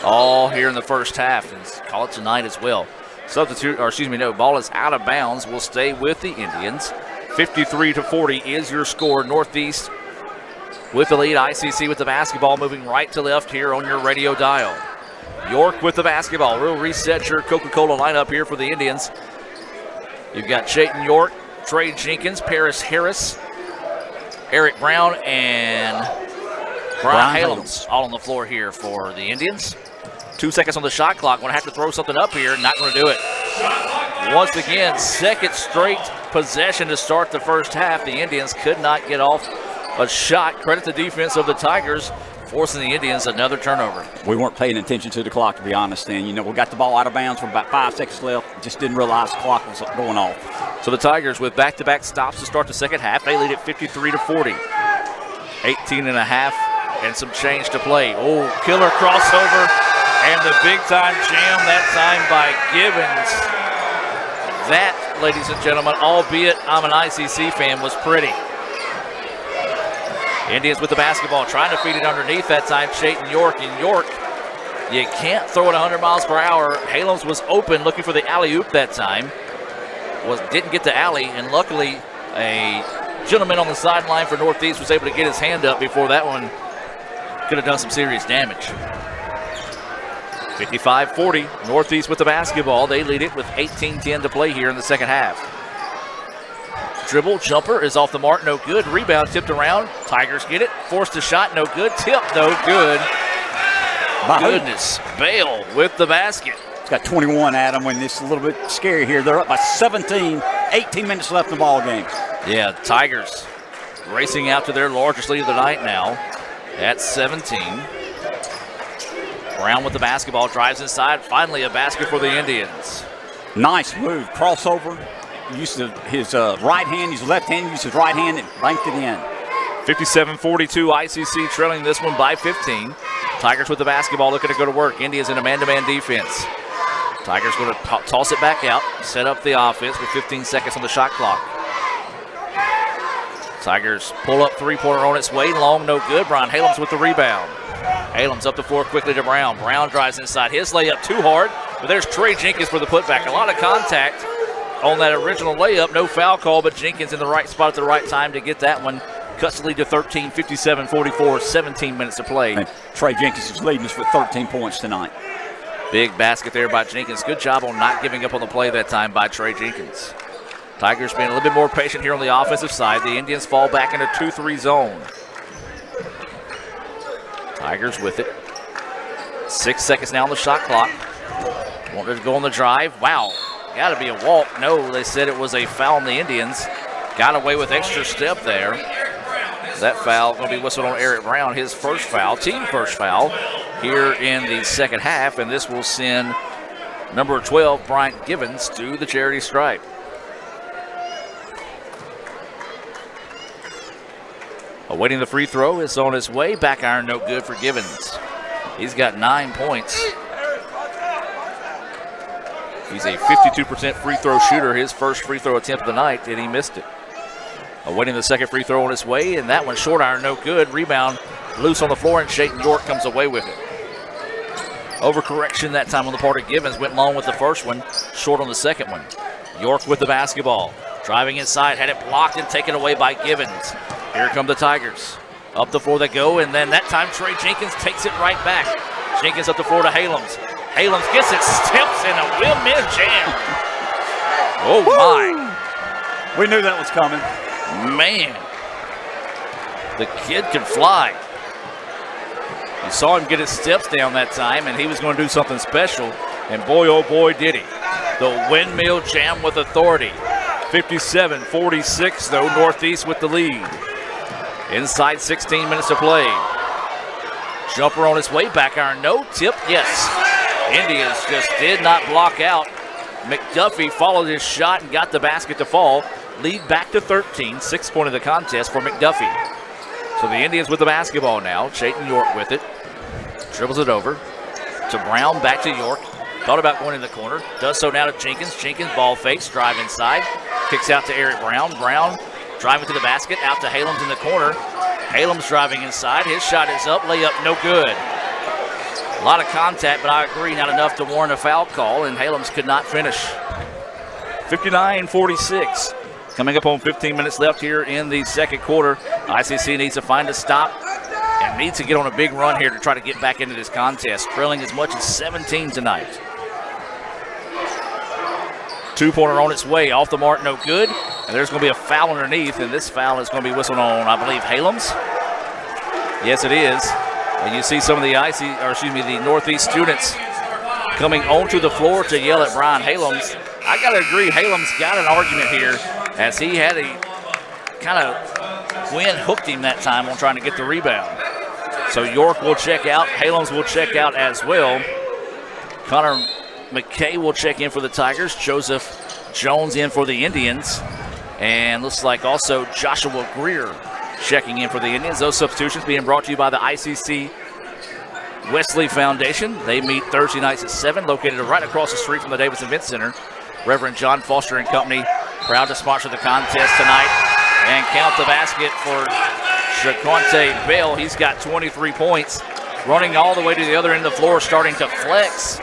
all here in the first half. And call it tonight as well. Ball is out of bounds. Will stay with the Indians. 53-40 is your score. Northeast with the lead. ICC with the basketball moving right to left here on your radio dial. York with the basketball. We'll reset your Coca-Cola lineup here for the Indians. You've got Chayton York, Trey Jenkins, Paris Harris, Eric Brown, and Brian Halems all on the floor here for the Indians. 2 seconds on the shot clock. Going to have to throw something up here. Not going to do it. Once again, second straight possession to start the first half. The Indians could not get off a shot. Credit the defense of the Tigers, forcing the Indians another turnover. We weren't paying attention to the clock, to be honest. And, we got the ball out of bounds with about 5 seconds left. Just didn't realize the clock was going off. So the Tigers with back-to-back stops to start the second half. They lead at 53-40. 18 and a half and some change to play. Oh, killer crossover. And the big-time jam that time by Givens. That, ladies and gentlemen, albeit I'm an ICC fan, was pretty. Indians with the basketball, trying to feed it underneath that time. Chayton York. And York, you can't throw it 100 miles per hour. Halems was open, looking for the alley-oop that time. Didn't get the alley, and luckily a gentleman on the sideline for Northeast was able to get his hand up before that one could have done some serious damage. 55-40, Northeast with the basketball. They lead it with 18-10 to play here in the second half. Dribble, jumper is off the mark, no good. Rebound tipped around. Tigers get it. Forced a shot, no good. Tip, no good. My goodness, Bale with the basket. It's got 21, Adam, when it's a little bit scary here. They're up by 17, 18 minutes left in the ball game. Yeah, Tigers racing out to their largest lead of the night now at 17. Brown with the basketball, drives inside. Finally a basket for the Indians. Nice move, crossover. Used his right hand, his left hand, used his right hand and banked it in. 57-42, ICC trailing this one by 15. Tigers with the basketball looking to go to work. Indians in a man-to-man defense. Tigers going to toss it back out, set up the offense with 15 seconds on the shot clock. Tigers pull up three-pointer on its way. Long, no good. Brian Halems with the rebound. Halems up the floor quickly to Brown. Brown drives inside. His layup too hard, but there's Trey Jenkins for the putback. A lot of contact on that original layup. No foul call, but Jenkins in the right spot at the right time to get that one. Cuts the lead to 13, 57-44, 17 minutes to play. And Trey Jenkins is leading us with 13 points tonight. Big basket there by Jenkins. Good job on not giving up on the play that time by Trey Jenkins. Tigers being a little bit more patient here on the offensive side. The Indians fall back in a 2-3 zone. Tigers with it. 6 seconds now on the shot clock. Wanted to go on the drive. Wow, got to be a walk. No, they said it was a foul on the Indians. Got away with extra step there. That foul going to be whistled on Eric Brown, his first foul, team first foul here in the second half, and this will send number 12, Bryant Givens, to the charity stripe. Awaiting the free throw, it's on its way. Back iron, no good for Givens. He's got 9 points. He's a 52% free throw shooter. His first free throw attempt of the night, and he missed it. Awaiting the second free throw on its way, and that one short iron, no good. Rebound loose on the floor, and Chayton York comes away with it. Overcorrection that time on the part of Givens. Went long with the first one, short on the second one. York with the basketball. Driving inside, had it blocked and taken away by Givens. Here come the Tigers. Up the floor they go, and then that time Trey Jenkins takes it right back. Jenkins up the floor to Halems. Halems gets it, steps in a windmill jam. Oh, my. We knew that was coming. Man, the kid can fly. You saw him get his steps down that time, and he was going to do something special, and boy, oh boy, did he. The windmill jam with authority. 57-46, though, Northeast with the lead. Inside 16 minutes to play. Jumper on its way, back iron, no tip, yes. Indians just did not block out. McDuffie followed his shot and got the basket to fall. Lead back to 13, 6 point of the contest for McDuffie. So the Indians with the basketball now. Chayton York with it. Dribbles it over to Brown, back to York. Thought about going in the corner. Does so now to Jenkins. Jenkins ball fakes, drive inside. Kicks out to Eric Brown. Brown driving to the basket, out to Halems in the corner. Halems driving inside. His shot is up, layup no good. A lot of contact, but I agree, not enough to warrant a foul call, and Halems could not finish. 59-46. Coming up on 15 minutes left here in the second quarter. ICC needs to find a stop and needs to get on a big run here to try to get back into this contest, trailing as much as 17 tonight. Two-pointer on its way, off the mark, no good. And there's going to be a foul underneath, and this foul is going to be whistled on, I believe, Halams. Yes, it is. And you see some of the the Northeast students coming onto the floor to yell at Brian Halams. I got to agree, Halams got an argument here as he had a kind of wind hooked him that time on trying to get the rebound. So York will check out. Halams will check out as well. Connor McKay will check in for the Tigers. Joseph Jones in for the Indians. And looks like also Joshua Greer checking in for the Indians. Those substitutions being brought to you by the ICC Wesley Foundation. They meet Thursday nights at 7, located right across the street from the Davis Event Center. Reverend John Foster and Company proud to sponsor the contest tonight. And count the basket for Shaquante Bell. He's got 23 points. Running all the way to the other end of the floor, starting to flex.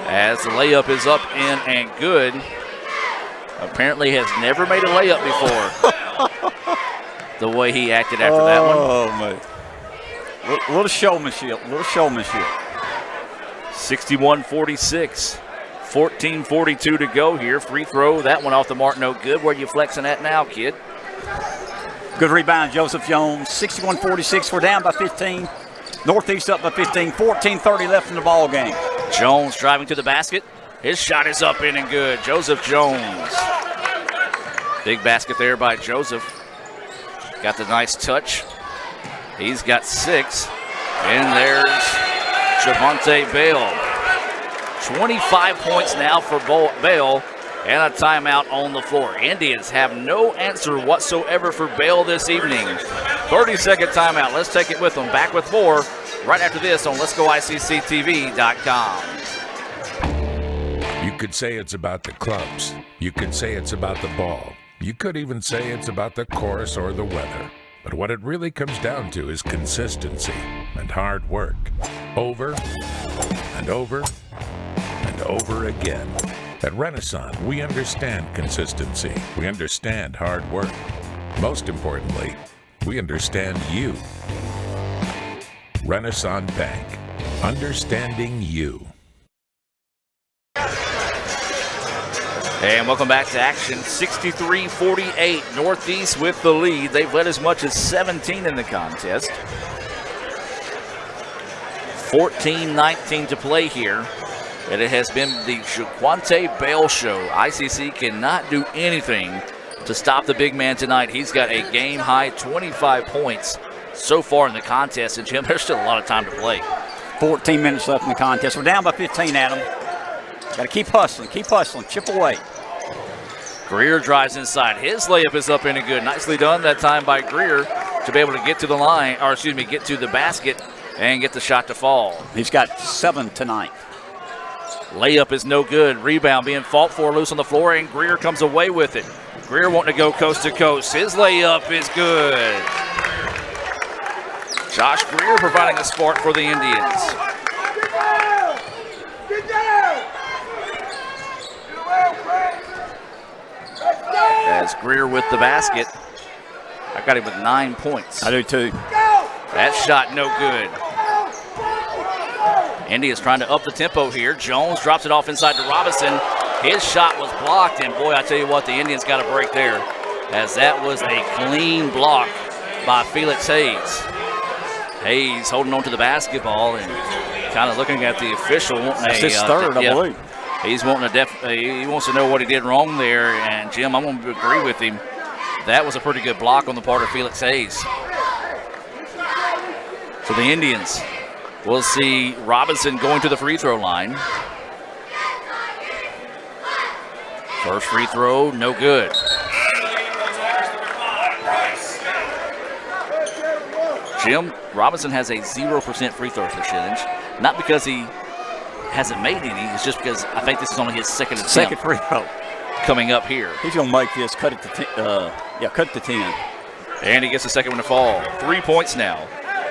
As the layup is up, in, and good. Apparently has never made a layup before. The way he acted after that one. Oh, man. Little showmanship, 61-46. 14:42 to go here. Free throw, that one off the mark, no good. Where you flexing at now, kid? Good rebound, Joseph Jones. 61-46, we're down by 15. Northeast up by 15, 14:30 left in the ball game. Jones driving to the basket. His shot is up, in, and good. Joseph Jones. Big basket there by Joseph. Got the nice touch. He's got 6. And there's Javante Bell. 25 points now for Bell, and a timeout on the floor. Indians have no answer whatsoever for Bell this evening. 30-second timeout. Let's take it with them. Back with more right after this on Let'sGoICCTV.com. You could say it's about the clubs. You could say it's about the ball. You could even say it's about the course or the weather. But what it really comes down to is consistency and hard work. Over and over and over again. At Renaissance, we understand consistency. We understand hard work. Most importantly, we understand you. Renaissance Bank. Understanding you. And welcome back to action. 63-48, Northeast with the lead. They've led as much as 17 in the contest. 14-19 to play here. And it has been the Shaquante Bell show. ICC cannot do anything to stop the big man tonight. He's got a game-high 25 points so far in the contest. And, Jim, there's still a lot of time to play. 14 minutes left in the contest. We're down by 15, Adam. Got to keep hustling, chip away. Greer drives inside. His layup is up in and good. Nicely done that time by Greer to be able to get to the line, or excuse me, get to the basket and get the shot to fall. He's got 7 tonight. Layup is no good. Rebound being fought for loose on the floor, and Greer comes away with it. Greer wanting to go coast to coast. His layup is good. Josh Greer providing a spark for the Indians. As Greer with the basket. I got him with 9 points. I do too. That shot no good. Indians trying to up the tempo here. Jones drops it off inside to Robinson. His shot was blocked, and boy, I tell you what, the Indians got a break there, as that was a clean block by Felix Hayes. Hayes holding on to the basketball and kind of looking at the official. That's his third, I believe. He's wanting to he wants to know what he did wrong there, and Jim, I'm going to agree with him. That was a pretty good block on the part of Felix Hayes. So the Indians will see Robinson going to the free throw line. First free throw, no good. Jim, Robinson has a 0% free throw percentage. Not because he hasn't made any, it's just because I think this is only his second attempt. Second free throw. Coming up here. He's going to make this, cut it to 10. And he gets the second one to fall. 3 points now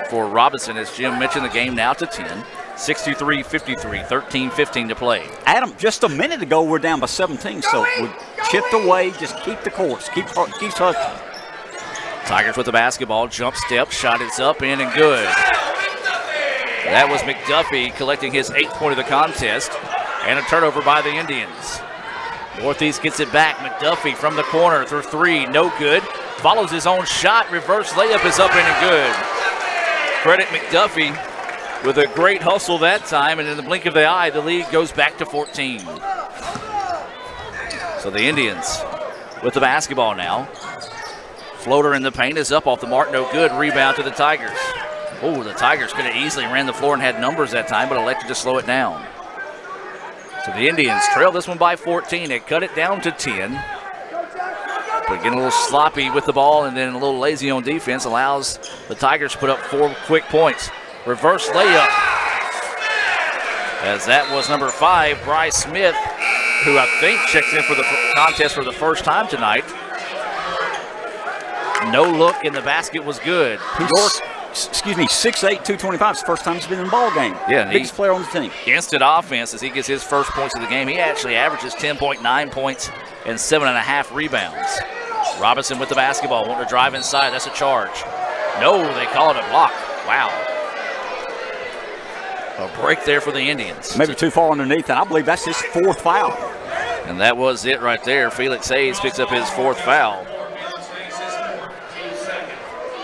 for Robinson, as Jim mentioned, the game now to 10. 63-53, 13-15 to play. Adam, just a minute ago, we're down by 17, so we chipped away. Just keep the course. Keep hustling. Tigers with the basketball, jump step, shot is up, in and good. That was McDuffie collecting his 8th point of the contest, and a turnover by the Indians. Northeast gets it back. McDuffie from the corner for 3, no good. Follows his own shot, reverse layup is up in and good. Credit McDuffie with a great hustle that time, and in the blink of the eye, the lead goes back to 14. So the Indians with the basketball now. Floater in the paint is up off the mark, no good. Rebound to the Tigers. Oh, the Tigers could have easily ran the floor and had numbers that time, but elected to slow it down. So the Indians trail this one by 14. They cut it down to 10. But getting a little sloppy with the ball and then a little lazy on defense allows the Tigers to put up 4 quick points. Reverse layup. As that was number 5, Bryce Smith, who I think checks in for the contest for the first time tonight. No look, and the basket was good. York, 6'8", 225. It's the first time he's been in the ball game. Yeah, biggest player on the team. Instant offense as he gets his first points of the game. He actually averages 10.9 points and 7.5 rebounds. Robinson with the basketball, wanting to drive inside. That's a charge. No, they call it a block. Wow. A break there for the Indians. Maybe too far underneath, and I believe that's his 4th foul. And that was it right there. Felix Hayes picks up his 4th foul.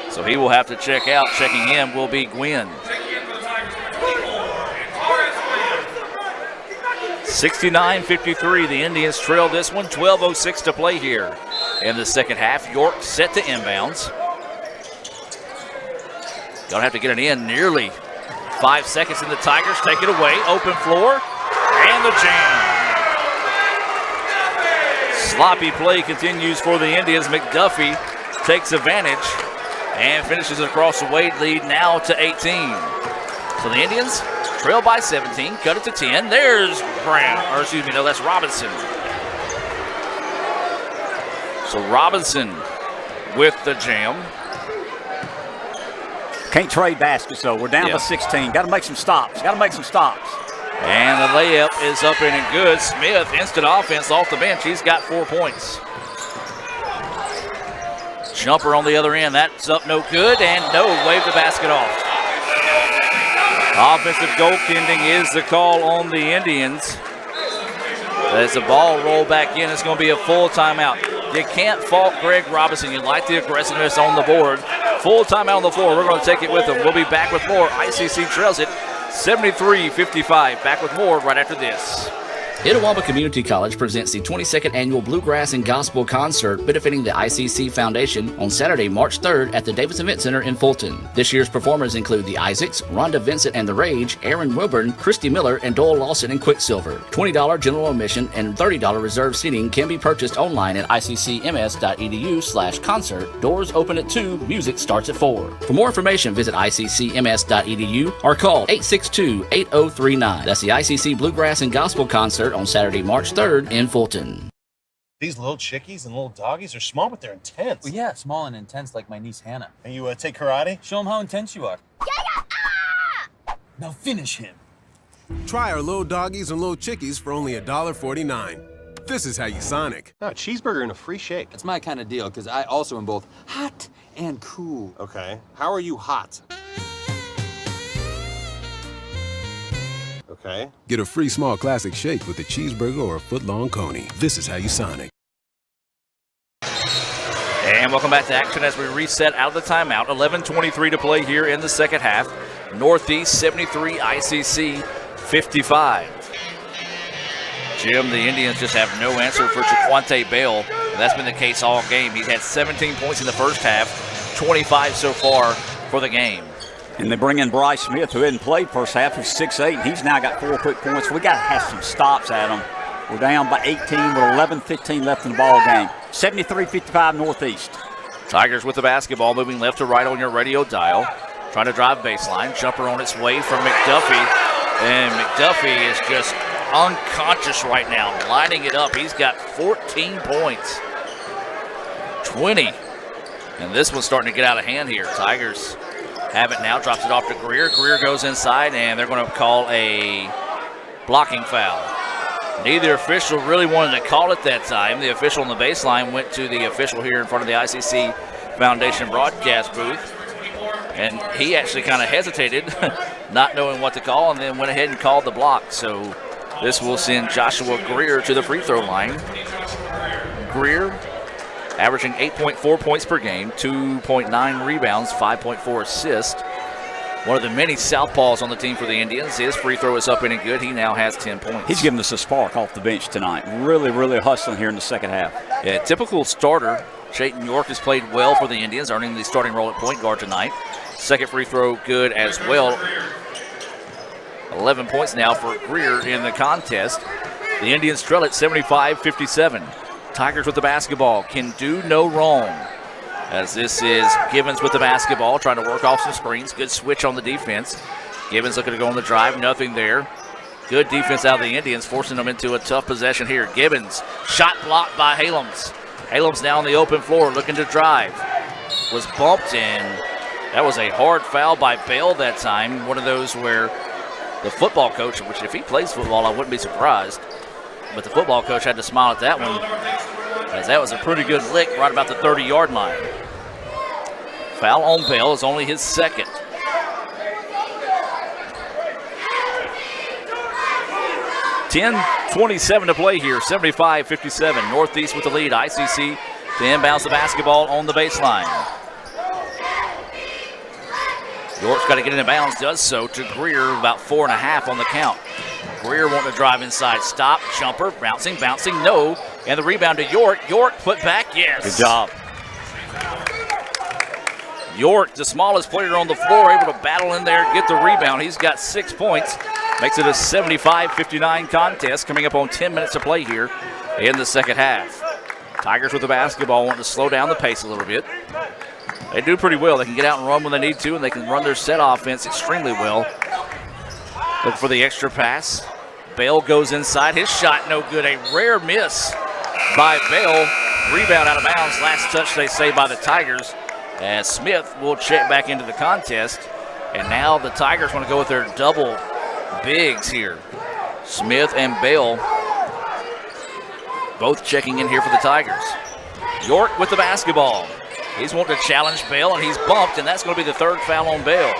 So he will have to check out. Checking in will be Gwynn. 69-53, the Indians trail this one. 12:06 to play here in the second half. York set to inbounds. Gonna have to get it in. Nearly 5 seconds, and the Tigers take it away. Open floor, and the jam. Sloppy play continues for the Indians. McDuffie takes advantage and finishes across the Wade lead now to 18. So the Indians trail by 17, cut it to 10. There's that's Robinson. So Robinson with the jam. Can't trade baskets, though. We're down by 16. Got to make some stops. And the layup is up in and good. Smith, instant offense off the bench. He's got 4 points. Jumper on the other end. That's up, no good, and no, wave the basket off. Offensive goaltending is the call on the Indians. As the ball rolled back in, it's going to be a full timeout. You can't fault Greg Robinson. You like the aggressiveness on the board. Full timeout on the floor. We're going to take it with him. We'll be back with more. ICC trails it 73-55. Back with more right after this. Itawamba Community College presents the 22nd Annual Bluegrass and Gospel Concert benefiting the ICC Foundation on Saturday, March 3rd at the Davis Event Center in Fulton. This year's performers include the Isaacs, Rhonda Vincent and the Rage, Aaron Wilburn, Christy Miller, and Doyle Lawson and Quicksilver. $20 general admission and $30 reserved seating can be purchased online at iccms.edu/concert. Doors open at 2, music starts at 4. For more information, visit iccms.edu or call 862-8039. That's the ICC Bluegrass and Gospel Concert on Saturday, March 3rd in Fulton. These little chickies and little doggies are small, but they're intense. Well, yeah, small and intense like my niece Hannah. And you take karate? Show them how intense you are. Now finish him. Try our little doggies and little chickies for only $1.49. This is how you Sonic. No, a cheeseburger and a free shake. It's my kind of deal, because I also am both hot and cool. Okay. How are you hot? Okay. Get a free small classic shake with a cheeseburger or a foot-long coney. This is how you Sonic. And welcome back to action as we reset out of the timeout. 11:23 to play here in the second half. Northeast 73, ICC 55. Jim, the Indians just have no answer for Jaquante Bell. And that's been the case all game. He's had 17 points in the first half, 25 so far for the game. And they bring in Bryce Smith, who hadn't played first half, who's 6'8", and he's now got 4 quick points. We got to have some stops at him. We're down by 18 with 11:15 left in the ball game. 73-55 Northeast. Tigers with the basketball, moving left to right on your radio dial. Trying to drive baseline. Jumper on its way from McDuffie. And McDuffie is just unconscious right now, lighting it up. He's got 14 points. 20. And this one's starting to get out of hand here. Tigers have it now, drops it off to Greer. Greer goes inside, and they're going to call a blocking foul. Neither official really wanted to call it that time. The official on the baseline went to the official here in front of the ICC Foundation broadcast booth. And he actually kind of hesitated, not knowing what to call, and then went ahead and called the block. So this will send Joshua Greer to the free throw line. Greer averaging 8.4 points per game, 2.9 rebounds, 5.4 assists. One of the many southpaws on the team for the Indians. His free throw is up and in good. He now has 10 points. He's giving us a spark off the bench tonight. Really, really hustling here in the second half. Yeah, typical starter. Chayton York has played well for the Indians, earning the starting role at point guard tonight. Second free throw good as well. 11 points now for Greer in the contest. The Indians trail at 75-57. Tigers with the basketball can do no wrong. As this is Givens with the basketball, trying to work off some screens. Good switch on the defense. Givens looking to go on the drive, nothing there. Good defense out of the Indians, forcing them into a tough possession here. Givens, shot blocked by Halems. Halems now on the open floor, looking to drive. Was bumped in. That was a hard foul by Bell that time. One of those where the football coach, which if he plays football, I wouldn't be surprised. But the football coach had to smile at that one, as that was a pretty good lick right about the 30-yard line. Foul on Bell is only his second. .27 to play here, 75-57. Northeast with the lead. ICC to inbounds the basketball on the baseline. York's got to get into bounds, does so to Greer, about 4.5 on the count. Greer wanting to drive inside. Stop, jumper, bouncing, no. And the rebound to York. York put back, yes. Good job. York, the smallest player on the floor, able to battle in there, get the rebound. He's got 6 points. Makes it a 75-59 contest coming up on 10 minutes to play here in the second half. Tigers with the basketball wanting to slow down the pace a little bit. They do pretty well. They can get out and run when they need to, and they can run their set offense extremely well. Look for the extra pass. Bell goes inside. His shot no good. A rare miss by Bell. Rebound out of bounds. Last touch, they say, by the Tigers. As Smith will check back into the contest. And now the Tigers want to go with their double bigs here. Smith and Bell both checking in here for the Tigers. York with the basketball. He's wanting to challenge Bell, and he's bumped, and that's going to be the third foul on Bell.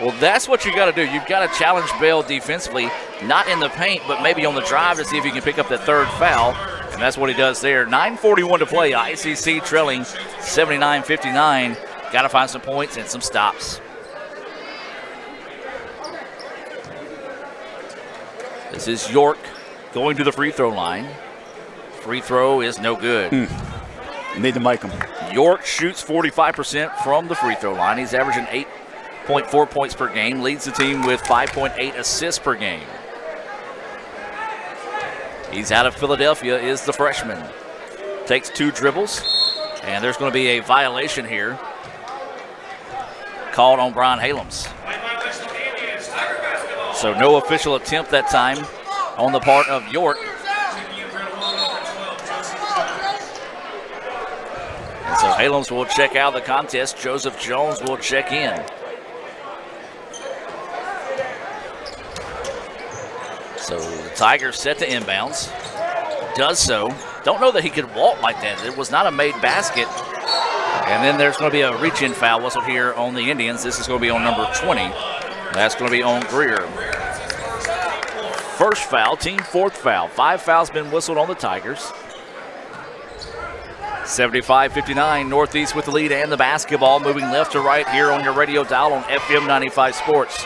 Well, that's what you got to do. You've got to challenge Bell defensively, not in the paint, but maybe on the drive to see if you can pick up that third foul, and that's what he does there. 9:41 to play. ICC trailing 79-59. Got to find some points and some stops. This is York going to the free throw line. Free throw is no good. Need to make them. York shoots 45% from the free throw line. He's averaging 8.4 points per game, leads the team with 5.8 assists per game. He's out of Philadelphia, is the freshman. Takes 2 dribbles, and there's going to be a violation here called on Brian Halems. So no official attempt that time on the part of York. And so Halems will check out the contest. Joseph Jones will check in. So the Tigers set to inbounds. Does so. Don't know that he could walk like that. It was not a made basket. And then there's going to be a reach-in foul whistled here on the Indians. This is going to be on number 20. That's going to be on Greer. First foul, team fourth foul. 5 fouls been whistled on the Tigers. 75-59, Northeast with the lead and the basketball, moving left to right here on your radio dial on FM 95 Sports.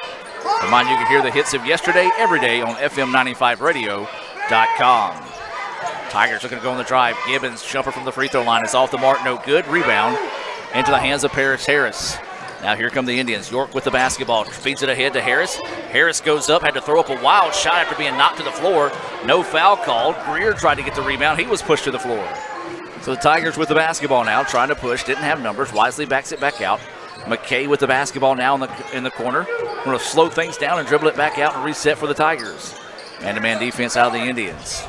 Remind you can hear the hits of yesterday every day on FM95radio.com. Tigers looking to go on the drive. Gibbons, jumper from the free throw line, is off the mark, no good. Rebound into the hands of Paris Harris. Now here come the Indians. York with the basketball, feeds it ahead to Harris. Harris goes up, had to throw up a wild shot after being knocked to the floor. No foul called. Greer tried to get the rebound. He was pushed to the floor. So the Tigers with the basketball now, trying to push, didn't have numbers. Wisely backs it back out. McKay with the basketball now in the corner. Going to slow things down and dribble it back out and reset for the Tigers. Man-to-man defense out of the Indians.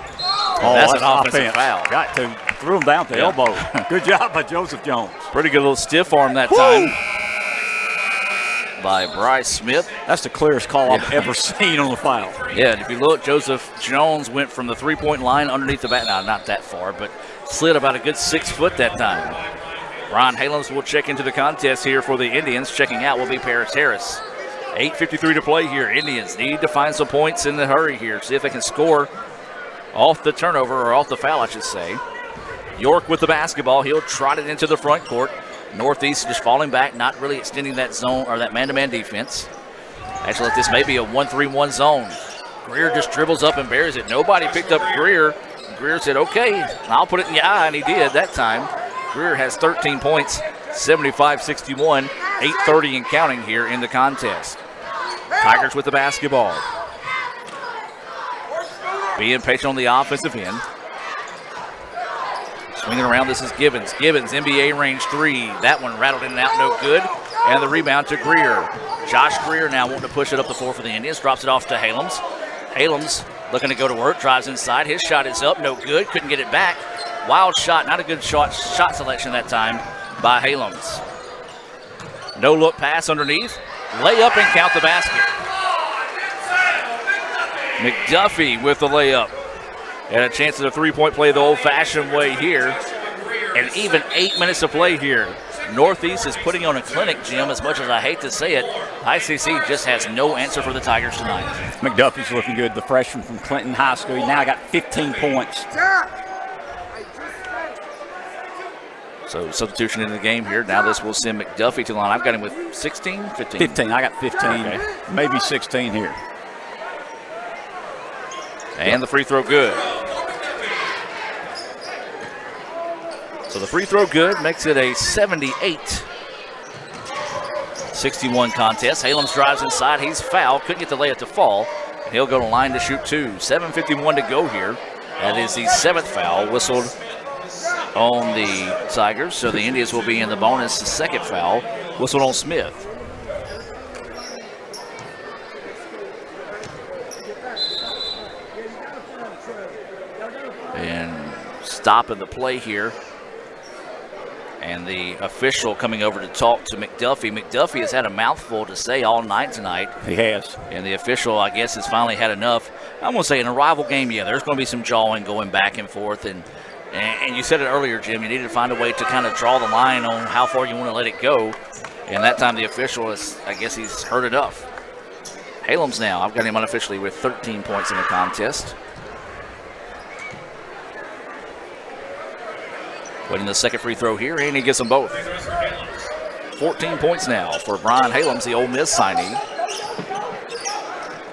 Oh, that's an offensive foul. Got to. Threw him down to the elbow. Good job by Joseph Jones. Pretty good little stiff arm that time by Bryce Smith. That's the clearest call I've ever seen on the foul. Yeah, and if you look, Joseph Jones went from the three-point line underneath the bat. Now, not that far, but slid about a good 6 foot that time. Brian Halams will check into the contest here for the Indians. Checking out will be Paris Harris. 8:53 to play here. Indians need to find some points in the hurry here. See if they can score off the turnover, or off the foul, I should say. York with the basketball. He'll trot it into the front court. Northeast just falling back, not really extending that zone or that man-to-man defense. Actually, this may be a 1-3-1 zone. Greer just dribbles up and buries it. Nobody picked up Greer. Greer said, okay, I'll put it in your eye, and he did that time. Greer has 13 points, 75-61, 8:30 and counting here in the contest. Tigers with the basketball. Being patient on the offensive end. Swinging around, this is Gibbons. Gibbons, NBA range 3. That one rattled in and out, no good. And the rebound to Greer. Josh Greer now wanting to push it up the floor for the Indians. Drops it off to Halams. Halams looking to go to work, drives inside. His shot is up, no good. Couldn't get it back. Wild shot, not a good shot selection that time by Halams. No look pass underneath. Layup and count the basket. McDuffie with the layup. And a chance at a three-point play the old-fashioned way here. And even 8 minutes to play here. Northeast is putting on a clinic, Jim, as much as I hate to say it. ICC just has no answer for the Tigers tonight. McDuffie's looking good, the freshman from Clinton High School. He now got 15 points. So substitution in the game here. Now this will send McDuffie to the line. I've got him with 16, 15? 15, I got 15, okay. Maybe 16 here. And the free throw good. So the free throw good makes it a 78-61 contest. Halams drives inside. He's fouled. Couldn't get the layup to fall. And he'll go to line to shoot 2. 7:51 to go here. That is the 7th foul whistled on the Tigers. So the Indians will be in the bonus. The 2nd foul whistled on Smith. And stopping the play here. And the official coming over to talk to McDuffie. McDuffie has had a mouthful to say all night tonight. He has. And the official, I guess, has finally had enough. I'm going to say in a rival game, yeah, there's going to be some jawing going back and forth. And you said it earlier, Jim, you need to find a way to kind of draw the line on how far you want to let it go. And that time the official is, I guess he's heard enough. Halams now, I've got him unofficially with 13 points in the contest. Waiting the 2nd free throw here, and he gets them both. 14 points now for Brian Halams, the Ole Miss signee.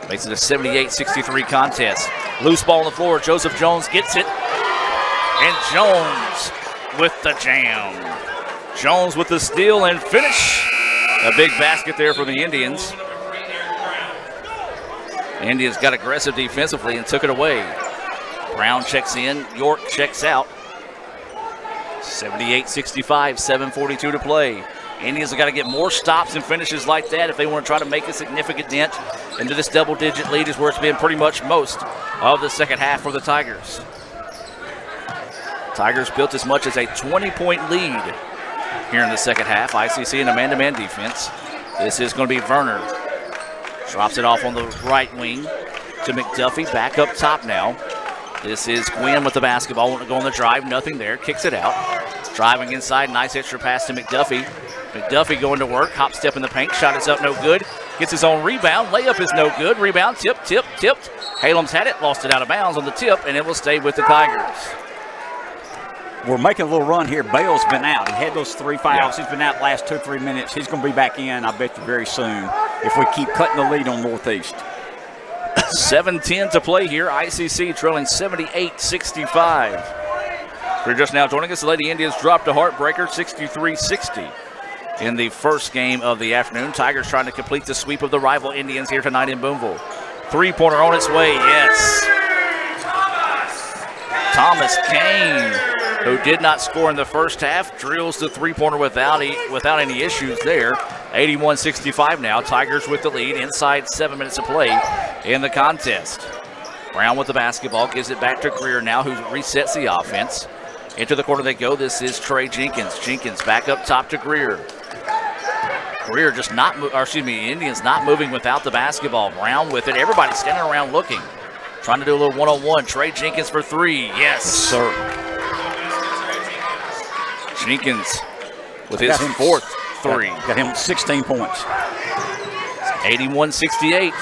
Makes it a 78-63 contest. Loose ball on the floor. Joseph Jones gets it. And Jones with the jam. Jones with the steal and finish. A big basket there for the Indians. The Indians got aggressive defensively and took it away. Brown checks in. York checks out. 78-65, 7:42 to play. Indians have got to get more stops and finishes like that if they want to try to make a significant dent into this double-digit lead, is where it's been pretty much most of the second half for the Tigers. Tigers built as much as a 20-point lead here in the second half. ICC in a man-to-man defense. This is going to be Werner. Drops it off on the right wing to McDuffie. Back up top now. This is Gwynn with the basketball. Want to go on the drive. Nothing there. Kicks it out. Driving inside. Nice extra pass to McDuffie. McDuffie going to work. Hop step in the paint. Shot is up. No good. Gets his own rebound. Layup is no good. Rebound. Tipped. Halams had it. Lost it out of bounds on the tip, and it will stay with the Tigers. We're making a little run here. Bale's been out. He had those 3 fouls. He's been out the last 2-3 minutes. He's going to be back in, I bet you, very soon if we keep cutting the lead on Northeast. 7:10 to play here. ICC trailing 78-65. If you're just now joining us, the Lady Indians dropped a heartbreaker, 63-60 in the first game of the afternoon. Tigers trying to complete the sweep of the rival Indians here tonight in Boonville. Three-pointer on its way, yes. Thomas Kane, who did not score in the first half, drills the three-pointer without any issues there. 81-65 now. Tigers with the lead inside 7 minutes of play in the contest. Brown with the basketball, gives it back to Greer now, who resets the offense. Into the corner they go. This is Trey Jenkins. Jenkins back up top to Greer. Greer just Indians not moving without the basketball. Brown with it. Everybody standing around looking. Trying to do a little one-on-one. Trey Jenkins for 3. Yes, sir. Jenkins with his fourth three. Got him 16 points. 81-68.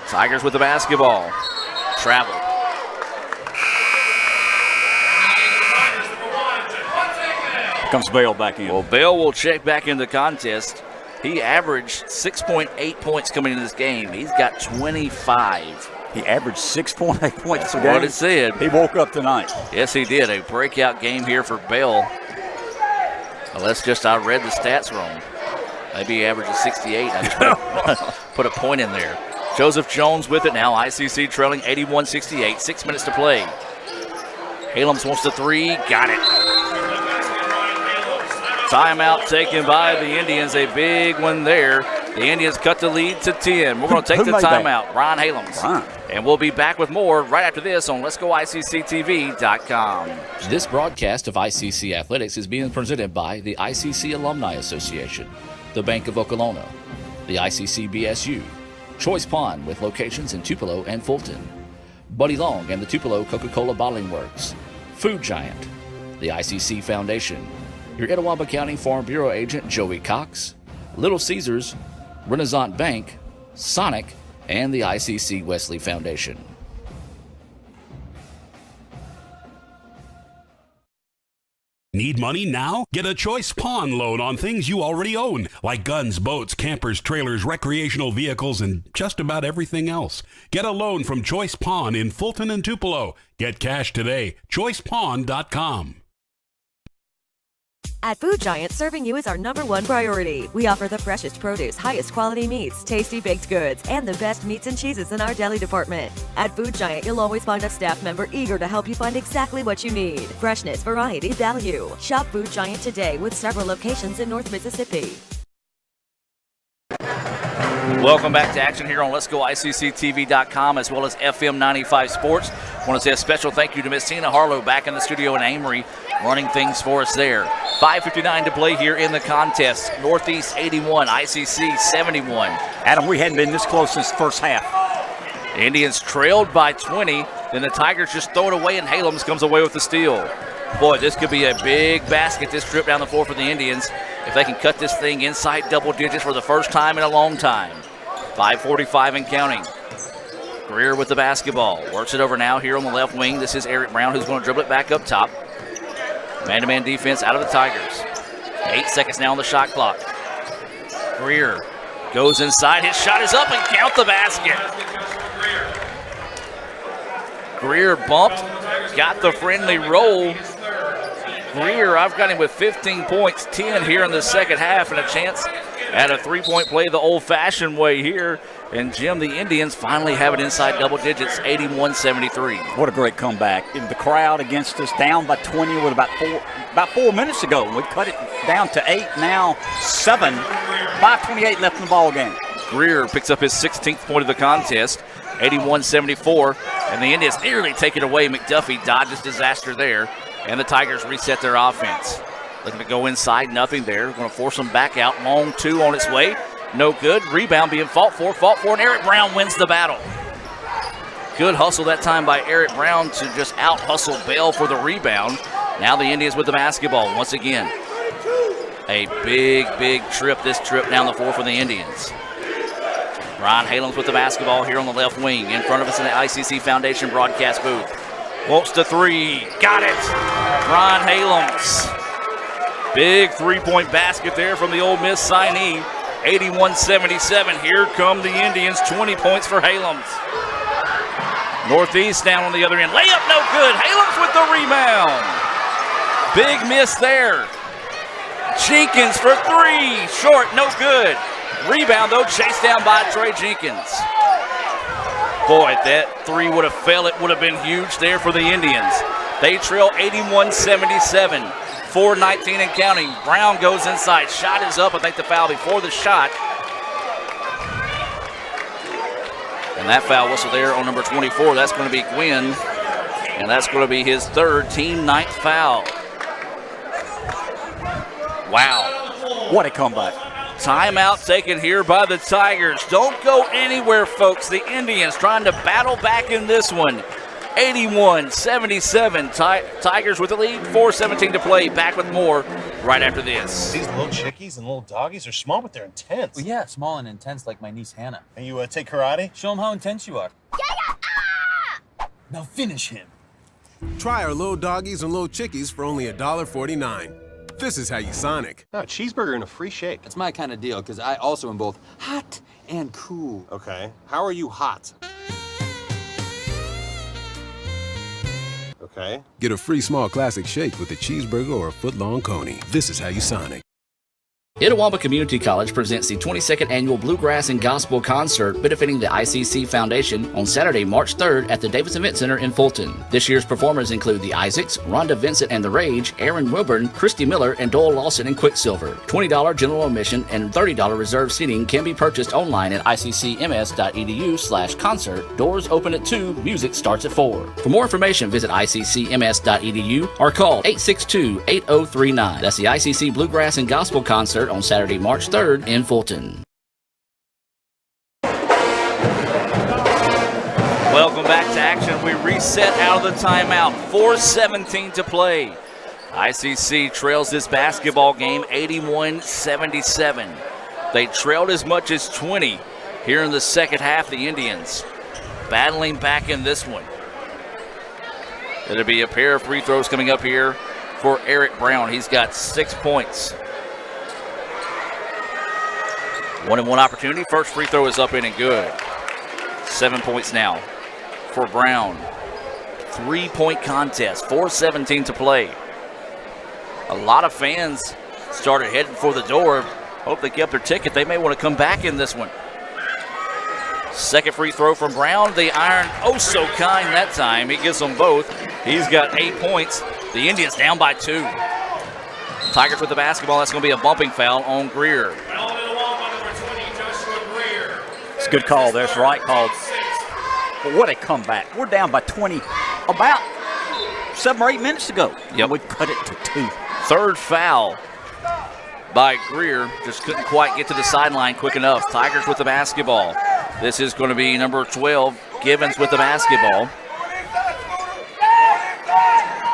Tigers with the basketball. Travel. Comes Bell back in. Well, Bell will check back in the contest. He averaged 6.8 points coming into this game. He's got 25. He averaged 6.8 points a game. That's what it said. He woke up tonight. Yes, he did. A breakout game here for Bell. Unless just I read the stats wrong. Maybe he averages 68. I just put a point in there. Joseph Jones with it now. ICC trailing 81-68. 6 minutes to play. Halems wants the three. Got it. Timeout taken by the Indians. A big one there. The Indians cut the lead to 10. We're going to take the timeout. Ron Halems. And we'll be back with more right after this on Let'sGoICCTV.com. This broadcast of ICC Athletics is being presented by the ICC Alumni Association, the Bank of Okolona, the ICC BSU, Choice Pond with locations in Tupelo and Fulton, Buddy Long and the Tupelo Coca-Cola Bottling Works, Food Giant, the ICC Foundation, your Etowah County Farm Bureau agent Joey Cox, Little Caesars, Renaissance Bank, Sonic, and the ICC Wesley Foundation. Need money now? Get a Choice Pawn loan on things you already own, like guns, boats, campers, trailers, recreational vehicles, and just about everything else. Get a loan from Choice Pawn in Fulton and Tupelo. Get cash today. ChoicePawn.com. At Food Giant, serving you is our #1 priority. We offer the freshest produce, highest quality meats, tasty baked goods, and the best meats and cheeses in our deli department. At Food Giant, you'll always find a staff member eager to help you find exactly what you need. Freshness, variety, value. Shop Food Giant today with several locations in North Mississippi. Welcome back to action here on Let'sGoICCTV.com as well as FM 95 Sports. I want to say a special thank you to Miss Tina Harlow back in the studio in Amory, running things for us there. 5:59 to play here in the contest. Northeast 81, ICC 71. Adam, we hadn't been this close since the first half. The Indians trailed by 20. Then the Tigers just throw it away, and Halems comes away with the steal. Boy, this could be a big basket, this trip down the floor for the Indians, if they can cut this thing inside double digits for the first time in a long time. 5:45 and counting. Greer with the basketball. Works it over now here on the left wing. This is Eric Brown, who's going to dribble it back up top. Man-to-man defense out of the Tigers. 8 seconds now on the shot clock. Greer goes inside. His shot is up, and count the basket. Greer bumped, got the friendly roll. Greer, I've got him with 15 points, 10 here in the second half, and a chance at a three-point play the old-fashioned way here. And, Jim, the Indians finally have it inside double digits, 81-73. What a great comeback. In the crowd against us, down by 20 with about 4 minutes ago. We cut it down to 8, now 7. 5:28 left in the ball game. Greer picks up his 16th point of the contest, 81-74. And the Indians nearly take it away. McDuffie dodges disaster there. And the Tigers reset their offense. Looking to go inside, nothing there. Going to force them back out. Long two on its way. No good. Rebound being fought for, and Eric Brown wins the battle. Good hustle that time by Eric Brown to just out-hustle Bell for the rebound. Now the Indians with the basketball once again. A big trip, this trip down the floor for the Indians. Ron Halems with the basketball here on the left wing. In front of us in the ICC Foundation broadcast booth. Wants the three. Got it. Ron Halems. Big three-point basket there from the Ole Miss signee. 81-77. Here come the Indians. 20 points for Halems. Northeast down on the other end. Layup no good. Halems with the rebound. Big miss there. Jenkins for three. Short, no good. Rebound, though, chased down by Trey Jenkins. Boy, if that three would have fell, it would have been huge there for the Indians. They trail 81-77. 4:19 and counting. Brown goes inside. Shot is up. I think the foul before the shot. And that foul whistle there on number 24. That's going to be Gwynn. And that's going to be his third, team 9th foul. Wow. What a comeback. Timeout taken here by the Tigers. Don't go anywhere, folks. The Indians trying to battle back in this one. 81-77. Tigers with the lead. 4:17 to play. Back with more right after this. These little chickies and little doggies are small, but they're intense. Well, yeah, small and intense like my niece Hannah. And you take karate? Show them how intense you are. Now finish him. Try our little doggies and little chickies for only $1.49. This is how you Sonic. No, cheeseburger and a free shake. That's my kind of deal, because I also am both hot and cool. Okay. How are you hot? Okay. Get a free small classic shake with a cheeseburger or a foot-long coney. This is how you Sonic. Itawamba Community College presents the 22nd Annual Bluegrass and Gospel Concert benefiting the ICC Foundation on Saturday, March 3rd at the Davis Event Center in Fulton. This year's performers include the Isaacs, Rhonda Vincent and the Rage, Aaron Wilburn, Christy Miller, and Doyle Lawson and Quicksilver. $20 general admission and $30 reserved seating can be purchased online at iccms.edu/concert. Doors open at 2, music starts at 4. For more information, visit iccms.edu or call 862-8039. That's the ICC Bluegrass and Gospel Concert on Saturday, March 3rd in Fulton. Welcome back to action. We reset out of the timeout. 4:17 to play. ICC trails this basketball game 81-77. They trailed as much as 20 here in the second half, the Indians. Battling back in this one. It'll be a pair of free throws coming up here for Eric Brown. He's got 6 points. 1-and-1 opportunity. First free throw is up in and good. 7 points now for Brown. 3-point contest. 4:17 to play. A lot of fans started heading for the door. Hope they kept their ticket. They may want to come back in this one. Second free throw from Brown. The iron, oh so kind that time. He gets them both. He's got 8 points. The Indians down by 2. Tigers with the basketball. That's going to be a bumping foul on Greer. It's a good call. That's right call. But what a comeback. We're down by 20 about 7 or 8 minutes ago. Yep. We cut it to 2. Third foul by Greer. Just couldn't quite get to the sideline quick enough. Tigers with the basketball. This is going to be number 12, Givens with the basketball.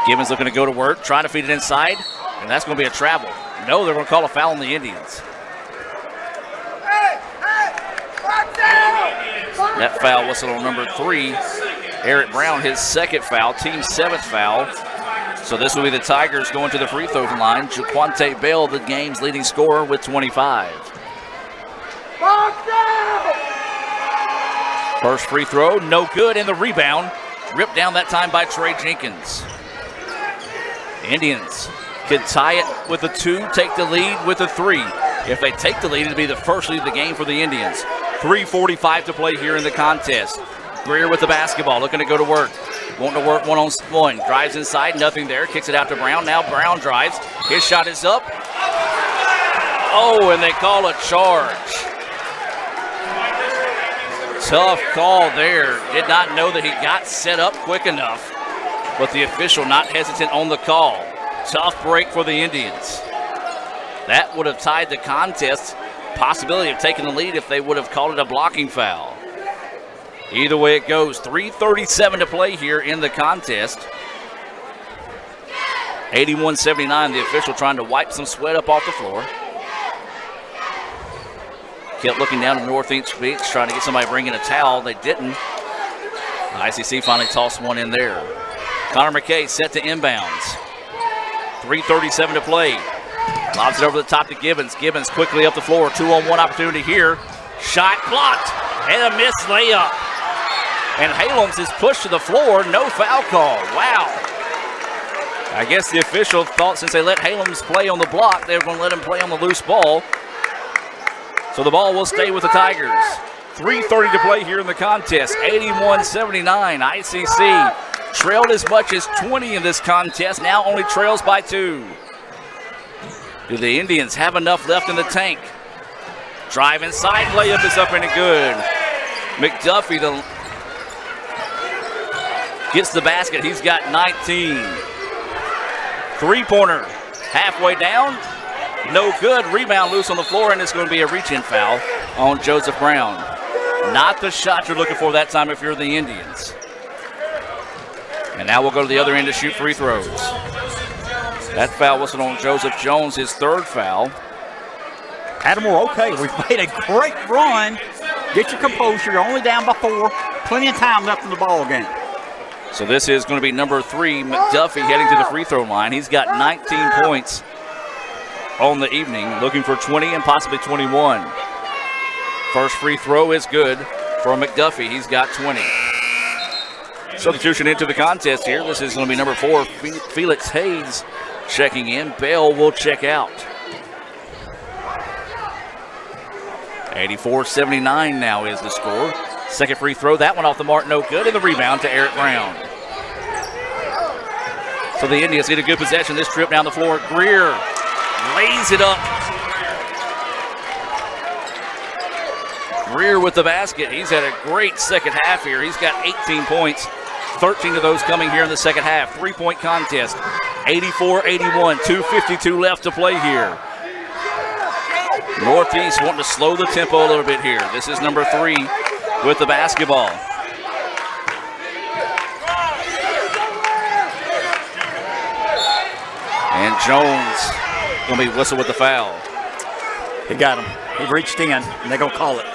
Givens looking to go to work, trying to feed it inside, and that's going to be a travel. No, they're going to call a foul on the Indians. That foul whistle on number 3, Eric Brown, his second foul, team 7th foul. So this will be the Tigers going to the free throw line. Jaquante Bell, the game's leading scorer, with 25. First free throw, no good, and the rebound ripped down that time by Trey Jenkins. Indians could tie it with a 2, take the lead with a 3. If they take the lead, it'll be the first lead of the game for the Indians. 3:45 to play here in the contest. Greer with the basketball, looking to go to work. Wanting to work one-on-one. Drives inside, nothing there. Kicks it out to Brown. Now Brown drives. His shot is up. Oh, and they call a charge. Tough call there. Did not know that he got set up quick enough. But the official not hesitant on the call. Tough break for the Indians. That would have tied the contest. Possibility of taking the lead if they would have called it a blocking foul. Either way it goes, 3:37 to play here in the contest. 81-79, the official trying to wipe some sweat up off the floor. Kept looking down to Northeast Beach, trying to get somebody bringing a towel. They didn't. ICC finally tossed one in there. Connor McKay set to inbounds. 3:37 to play. Lobs it over the top to Givens. Givens quickly up the floor. 2-on-1 opportunity here. Shot blocked and a missed layup. And Halems is pushed to the floor. No foul call. Wow. I guess the official thought since they let Halems play on the block, they were going to let him play on the loose ball. So the ball will stay with the Tigers. 3:30 to play here in the contest. 81-79. ICC trailed as much as 20 in this contest. Now only trails by 2. Do the Indians have enough left in the tank? Drive inside, layup is up and good. McDuffie gets the basket. He's got 19. Three-pointer halfway down. No good. Rebound loose on the floor, and it's going to be a reach-in foul on Joseph Brown. Not the shot you're looking for that time if you're the Indians. And now we'll go to the other end to shoot free throws. That foul whistle on Joseph Jones, his third foul. Attleboro, okay, we've made a great run. Get your composure. You're only down by 4. Plenty of time left in the ball game. So this is going to be number 3, McDuffie, heading to the free throw line. He's got 19 points on the evening, looking for 20 and possibly 21. First free throw is good for McDuffie. He's got 20. Substitution into the contest here. This is going to be number 4, Felix Hayes checking in. Bell will check out. 84-79 now is the score. Second free throw, that one off the mark, no good, and the rebound to Eric Brown. So the Indians get a good possession this trip down the floor. Greer lays it up. Greer with the basket. He's had a great second half here. He's got 18 points, 13 of those coming here in the second half. 3-point contest, 84-81, 2:52 left to play here. Northeast wanting to slow the tempo a little bit here. This is number 3 with the basketball. And Jones going to be whistled with the foul. He got him. He reached in, and they're going to call it.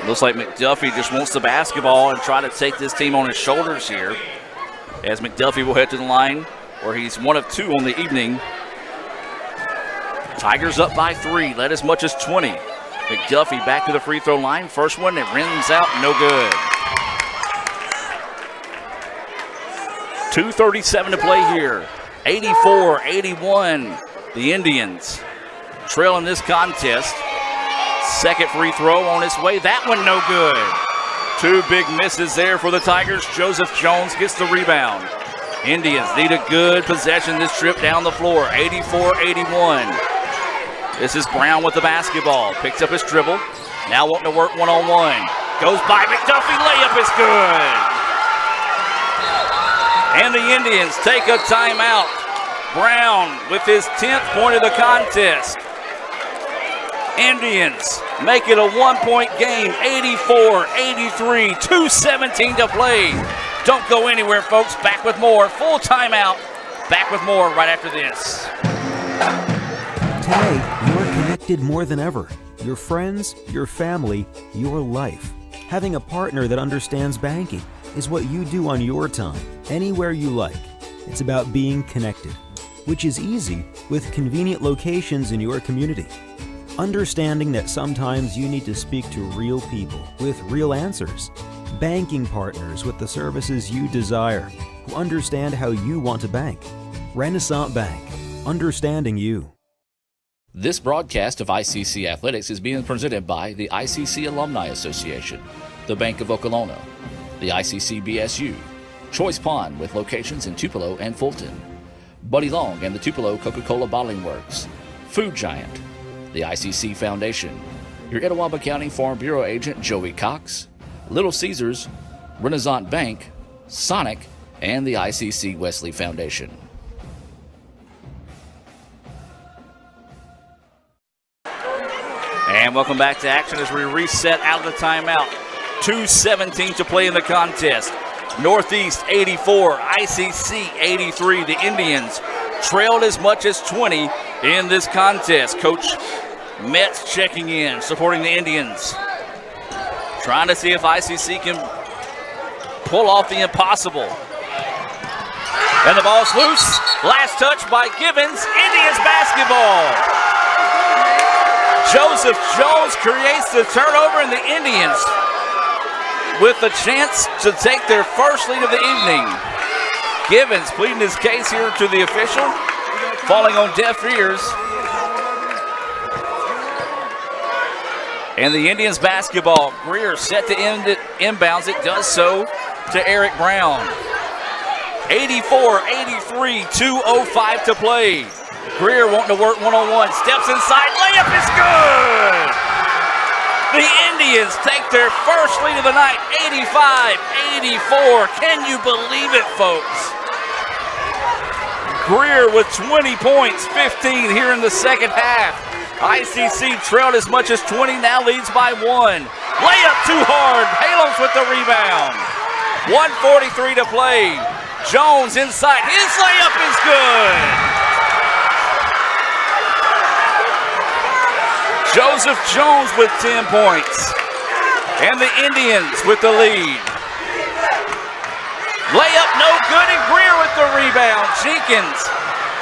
Looks like McDuffie just wants the basketball and try to take this team on his shoulders here. As McDuffie will head to the line, where he's 1 of 2 on the evening. Tigers up by 3, led as much as 20. McDuffie back to the free throw line. First one, it rims out, no good. 2:37 to play here. 84-81. The Indians trailing this contest. Second free throw on its way. That one no good. 2 big misses there for the Tigers. Joseph Jones gets the rebound. Indians need a good possession this trip down the floor. 84-81. This is Brown with the basketball. Picks up his dribble. Now wanting to work one-on-one. Goes by McDuffie. Layup is good. And the Indians take a timeout. Brown with his 10th point of the contest. Indians make it a 1-point game. 84-83. 2:17 to play. Don't go anywhere, folks. Back with more. Full timeout. Back with more right after this. Today, you're connected more than ever. Your friends, your family, your life. Having a partner that understands banking is what you do on your time, anywhere you like. It's about being connected, which is easy with convenient locations in your community. Understanding that sometimes you need to speak to real people with real answers. Banking partners with the services you desire, who understand how you want to bank. Renaissance Bank, understanding you. This broadcast of ICC Athletics is being presented by the ICC Alumni Association, the Bank of Okolona, the ICC BSU, Choice Pond with locations in Tupelo and Fulton, Buddy Long and the Tupelo Coca-Cola Bottling Works, Food Giant, the ICC Foundation, your Etowah County Farm Bureau agent Joey Cox, Little Caesars, Renaissance Bank, Sonic, and the ICC Wesley Foundation. And welcome back to action as we reset out of the timeout. 2:17 to play in the contest. Northeast 84, ICC 83. The Indians trailed as much as 20 in this contest. Coach Metz checking in, supporting the Indians. Trying to see if ICC can pull off the impossible. And the ball's loose. Last touch by Givens. Indians basketball. Joseph Jones creates the turnover, and the Indians with a chance to take their first lead of the evening. Givens pleading his case here to the official, falling on deaf ears. And the Indians basketball. Greer set to end it, inbounds. It does so to Eric Brown. 84-83, 2:05 to play. Greer wanting to work one-on-one. Steps inside. Layup is good. The Indians take their first lead of the night, 85-84. Can you believe it, folks? Greer with 20 points, 15 here in the second half. ICC trailed as much as 20, now leads by 1. Layup too hard. Haloms with the rebound. 1:43 to play. Jones inside. His layup is good. Joseph Jones with 10 points. And the Indians with the lead. Layup no good, and Greer with the rebound. Jenkins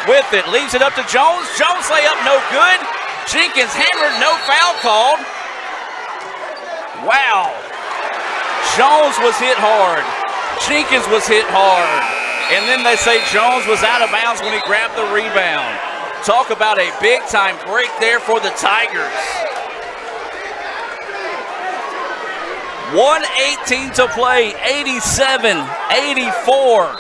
with it. Leaves it up to Jones. Jones layup no good. Jenkins hammered, no foul called. Wow. Jones was hit hard. Jenkins was hit hard. And then they say Jones was out of bounds when he grabbed the rebound. Talk about a big-time break there for the Tigers. 1:18 to play, 87-84.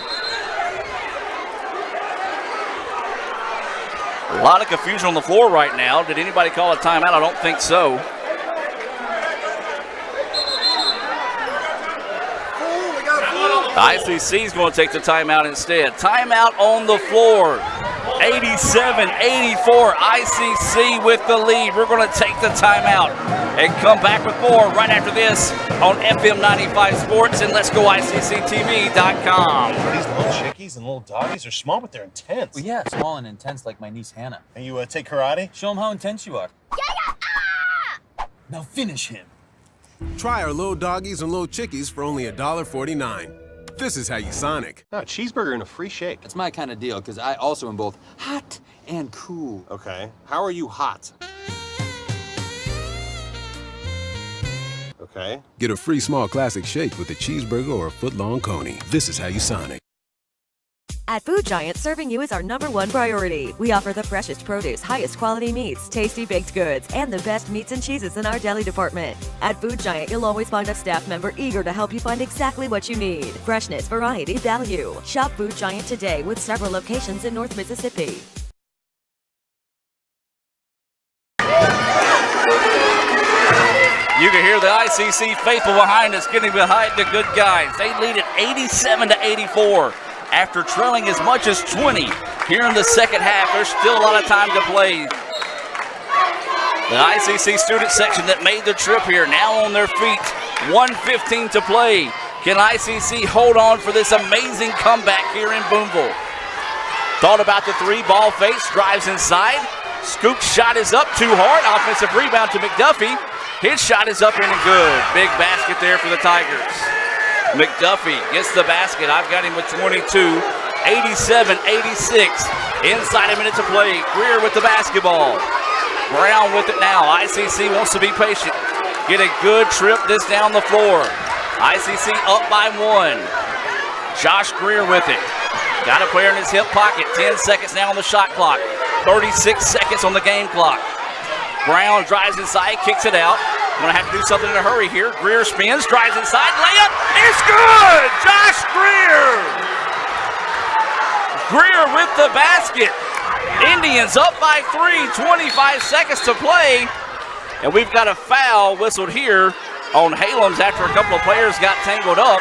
A lot of confusion on the floor right now. Did anybody call a timeout? I don't think so. The ICC is going to take the timeout instead. Timeout on the floor. 87-84. ICC with the lead. We're going to take the timeout and come back with more right after this on FM 95 Sports and Let's Go ICCTV.com. These little chickies and little doggies are small, but they're intense. Well, yeah, small and intense like my niece Hannah. And you take karate? Show them how intense you are. Now finish him. Try our little doggies and little chickies for only $1.49. This is how you Sonic. No, a cheeseburger and a free shake. That's my kind of deal, because I also am both hot and cool. Okay. How are you hot? Okay. Get a free small classic shake with a cheeseburger or a foot-long coney. This is how you Sonic. At Food Giant, serving you is our #1 priority. We offer the freshest produce, highest quality meats, tasty baked goods, and the best meats and cheeses in our deli department. At Food Giant, you'll always find a staff member eager to help you find exactly what you need. Freshness, variety, value. Shop Food Giant today with several locations in North Mississippi. You can hear the ICC faithful behind us getting behind the good guys. They lead at 87-84. After trailing as much as 20 here in the second half. There's still a lot of time to play. The ICC student section that made the trip here now on their feet. 1:15 to play. Can ICC hold on for this amazing comeback here in Boonville? Thought about the three, ball face, drives inside. Scoop shot is up too hard. Offensive rebound to McDuffie. His shot is up and good. Big basket there for the Tigers. McDuffie gets the basket. I've got him with 22. 87-86. Inside a minute to play. Greer with the basketball. Brown with it now. ICC wants to be patient. Get a good trip this down the floor. ICC up by 1. Josh Greer with it. Got a player in his hip pocket. 10 seconds now on the shot clock. 36 seconds on the game clock. Brown drives inside, kicks it out. Going to have to do something in a hurry here. Greer spins, drives inside, layup. It's good! Josh Greer! Greer with the basket. Indians up by 3, 25 seconds to play. And we've got a foul whistled here on Halams after a couple of players got tangled up.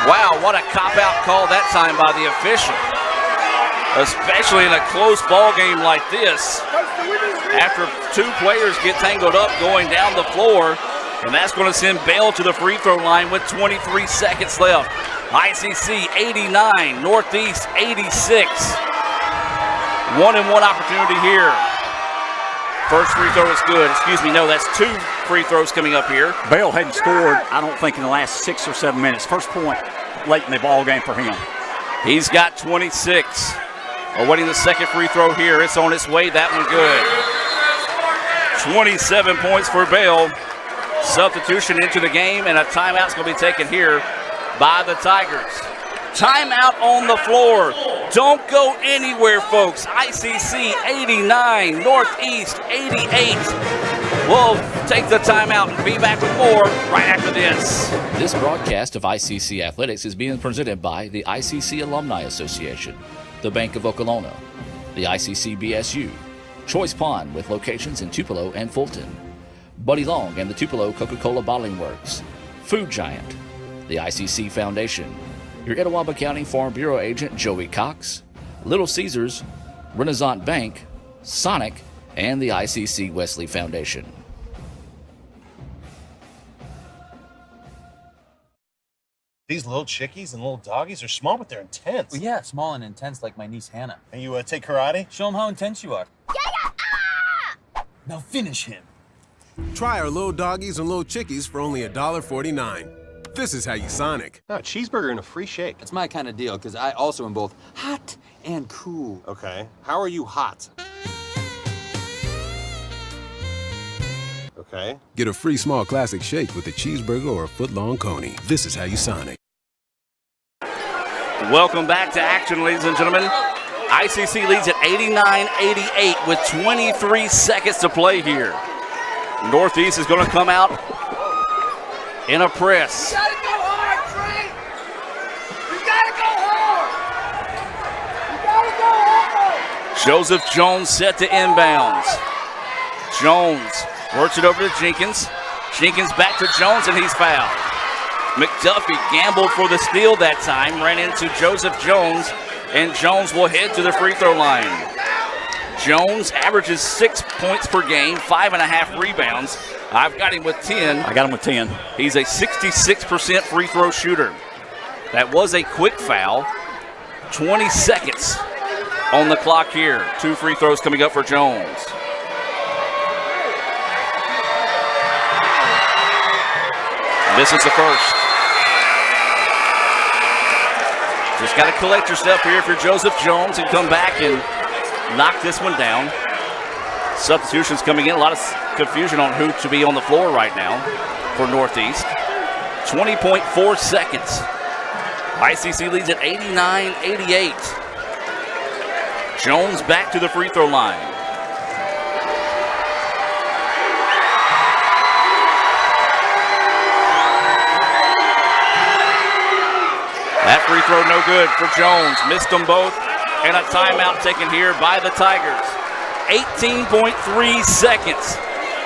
Wow, what a cop-out call that time by the official. Especially in a close ball game like this. After 2 players get tangled up going down the floor, and that's going to send Bell to the free throw line with 23 seconds left. ICC 89, Northeast 86. 1-and-1 opportunity here. First free throw is good. Excuse me, no, that's 2 free throws coming up here. Bell hadn't scored, I don't think, in the last 6 or 7 minutes. First point late in the ball game for him. He's got 26. Awaiting the second free throw here. It's on its way. That one good. 27 points for Bell. Substitution into the game, and a timeout's going to be taken here by the Tigers. Timeout on the floor. Don't go anywhere, folks. ICC 89, Northeast 88. We'll take the timeout and be back with more right after this. This broadcast of ICC Athletics is being presented by the ICC Alumni Association, the Bank of Okolona, the ICC BSU, Choice Pond with locations in Tupelo and Fulton, Buddy Long and the Tupelo Coca-Cola Bottling Works, Food Giant, the ICC Foundation, your Etowah County Farm Bureau agent Joey Cox, Little Caesars, Renaissance Bank, Sonic, and the ICC Wesley Foundation. These little chickies and little doggies are small, but they're intense. Well, yeah, small and intense like my niece Hannah. And you take karate? Show them how intense you are. Now finish him. Try our little doggies and little chickies for only $1.49. This is how you Sonic. No, a cheeseburger and a free shake. That's my kind of deal, because I also am both hot and cool. Okay. How are you hot? Okay. Get a free small classic shake with a cheeseburger or a foot-long coney. This is how you Sonic. Welcome back to action, ladies and gentlemen. ICC leads at 89-88 with 23 seconds to play here. Northeast is going to come out in a press. You gotta go hard, Trey! You gotta go hard! You gotta go hard! Joseph Jones set to inbounds. Jones works it over to Jenkins. Jenkins back to Jones, and he's fouled. McDuffie gambled for the steal that time, ran into Joseph Jones, and Jones will head to the free throw line. Jones averages 6 points per game, 5.5 rebounds. I've got him with 10. I got him with 10. He's a 66% free throw shooter. That was a quick foul. 20 seconds on the clock here. 2 free throws coming up for Jones. This is the first. Just got to collect yourself here if you're Joseph Jones and come back and knock this one down. Substitutions coming in. A lot of confusion on who to be on the floor right now for Northeast. 20.4 seconds. ICC leads at 89-88. Jones back to the free throw line. That free throw no good for Jones. Missed them both. And a timeout taken here by the Tigers. 18.3 seconds.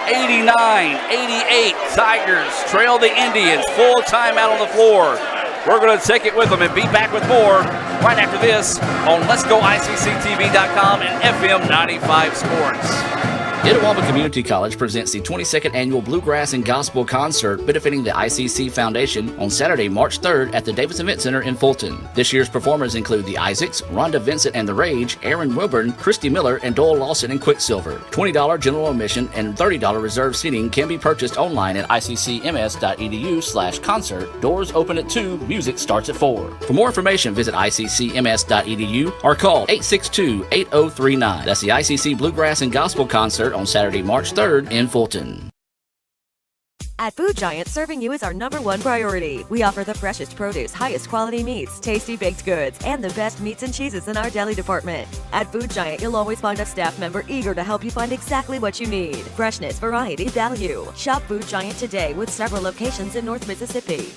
89-88. Tigers trail the Indians. Full timeout on the floor. We're going to take it with them and be back with more right after this on Let'sGoICCTV.com and FM 95 Sports. Itawamba Community College presents the 22nd Annual Bluegrass and Gospel Concert benefiting the ICC Foundation on Saturday, March 3rd at the Davis Event Center in Fulton. This year's performers include the Isaacs, Rhonda Vincent and the Rage, Aaron Wilburn, Christy Miller, and Doyle Lawson and Quicksilver. $20 general admission and $30 reserved seating can be purchased online at iccms.edu/concert. Doors open at 2, music starts at 4. For more information, visit iccms.edu or call 862-8039. That's the ICC Bluegrass and Gospel Concert on Saturday, March 3rd in Fulton. At Food Giant, serving you is our #1 priority. We offer the freshest produce, highest quality meats, tasty baked goods, and the best meats and cheeses in our deli department. At Food Giant, you'll always find a staff member eager to help you find exactly what you need. Freshness, variety, value. Shop Food Giant today with several locations in North Mississippi.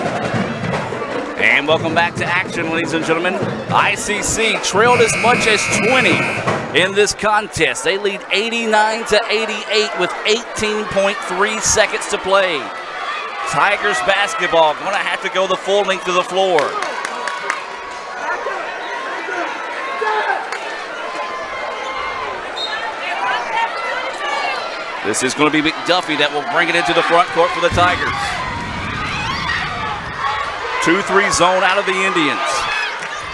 And welcome back to action, ladies and gentlemen. ICC trailed as much as 20 in this contest. They lead 89-88 with 18.3 seconds to play. Tigers basketball going to have to go the full length of the floor. This is going to be McDuffie that will bring it into the front court for the Tigers. 2-3 zone out of the Indians.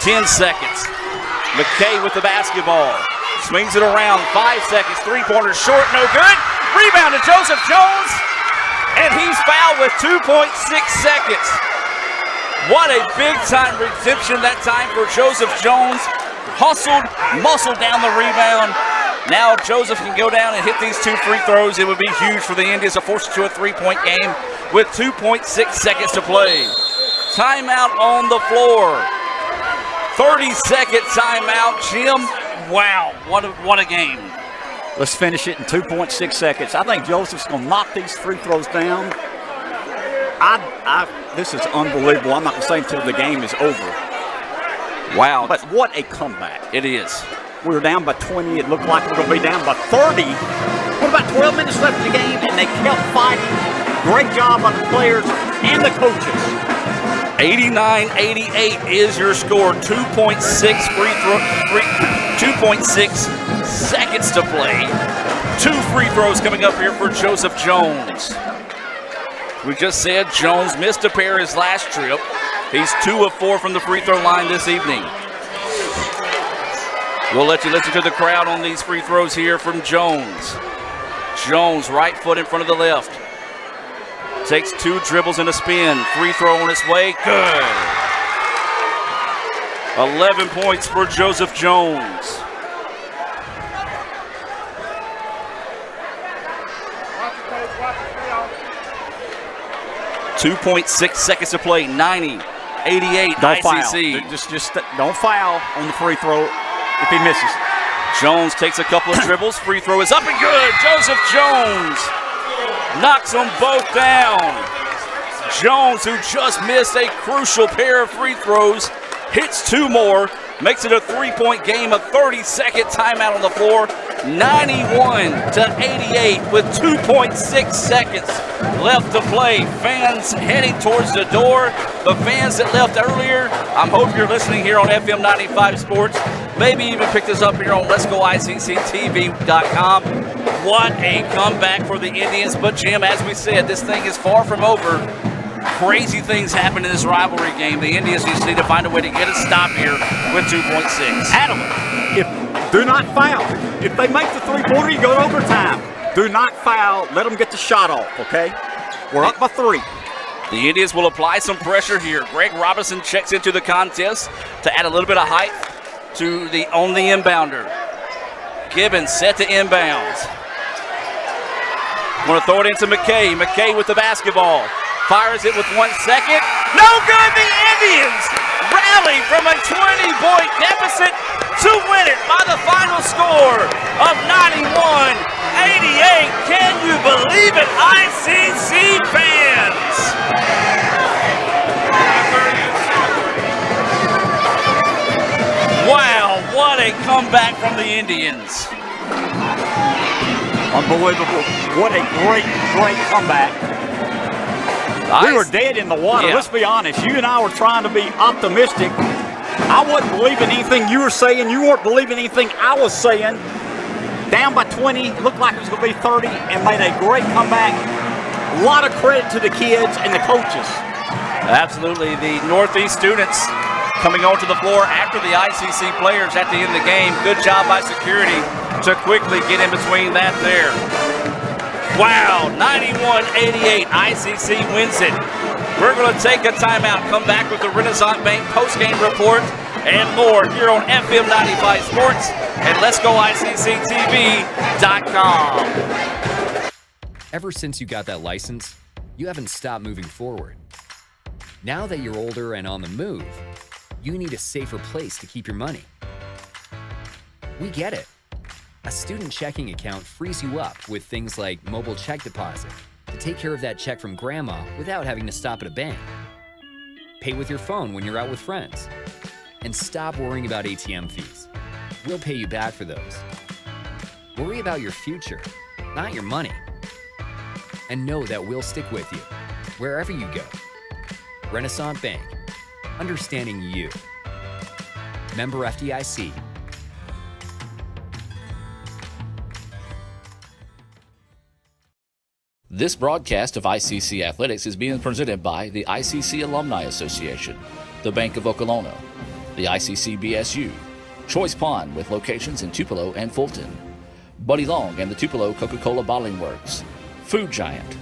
10 seconds. McKay with the basketball. Swings it around. 5 seconds. Three-pointer short. No good. Rebound to Joseph Jones. And he's fouled with 2.6 seconds. What a big-time redemption that time for Joseph Jones. Hustled, muscled down the rebound. Now Joseph can go down and hit these 2 free throws. It would be huge for the Indians to force it to a 3-point game with 2.6 seconds to play. Timeout on the floor. 30-second timeout, Jim. Wow, what a game. Let's finish it in 2.6 seconds. I think Joseph's going to knock these free throws down. This is unbelievable. I'm not going to say until the game is over. Wow. But what a comeback. It is. We were down by 20. It looked like we were going to be down by 30. What about 12 minutes left in the game? And they kept fighting. Great job by the players and the coaches. 89-88 is your score. 2.6 seconds to play. 2 free throws coming up here for Joseph Jones. We just said Jones missed a pair his last trip. He's 2 of 4 from the free throw line this evening. We'll let you listen to the crowd on these free throws here from Jones. Jones, right foot in front of the left. Takes 2 dribbles and a spin. Free throw on its way. Good. 11 points for Joseph Jones. .6 seconds to play. 90-88 Don't ICC. foul. Just don't foul on the free throw if he misses. Jones takes a couple of dribbles. Free throw is up and good. Joseph Jones knocks them both down. Jones, who just missed a crucial pair of free throws, hits 2 more, makes it a 3-point game, a 30-second timeout on the floor. 91-88 with 2.6 seconds left to play. Fans heading towards the door. The fans that left earlier, I hope you're listening here on FM 95 Sports. Maybe even pick this up here on Let'sGoICCTV.com. What a comeback for the Indians. But, Jim, as we said, this thing is far from over. Crazy things happen in this rivalry game. The Indians just need to find a way to get a stop here with 2.6. Adam, do not foul. If they make the three-pointer, you go to overtime. Do not foul. Let them get the shot off, okay? We're up by 3. The Indians will apply some pressure here. Greg Robinson checks into the contest to add a little bit of height to the inbounder. Gibbons set to inbounds. Want to throw it into McKay. McKay with the basketball. Fires it with 1 second. No good. The Indians rally from a 20-point deficit to win it by the final score of 91-88. Can you believe it, ICC fans? Wow, what a comeback from the Indians. Unbelievable. What a great, great comeback. We were dead in the water. Yeah. Let's be honest. You and I were trying to be optimistic. I wasn't believing anything you were saying. You weren't believing anything I was saying. Down by 20, looked like it was going to be 30, and made a great comeback. A lot of credit to the kids and the coaches. Absolutely. The Northeast students coming onto the floor after the ICC players at the end of the game. Good job by security to quickly get in between that there. Wow, 91-88, ICC wins it. We're going to take a timeout, come back with the Renaissance Bank postgame report and more here on FM 95 Sports and Let'sGoICCTV.com. Ever since you got that license, you haven't stopped moving forward. Now that you're older and on the move, you need a safer place to keep your money. We get it. A student checking account frees you up with things like mobile check deposit to take care of that check from grandma without having to stop at a bank. Pay with your phone when you're out with friends. And stop worrying about ATM fees. We'll pay you back for those. Worry about your future, not your money. And know that we'll stick with you wherever you go. Renaissance Bank. Understanding you. Member FDIC. This broadcast of ICC Athletics is being presented by the ICC Alumni Association, the Bank of Okolona, the ICC BSU, Choice Pond with locations in Tupelo and Fulton, Buddy Long and the Tupelo Coca-Cola Bottling Works, Food Giant,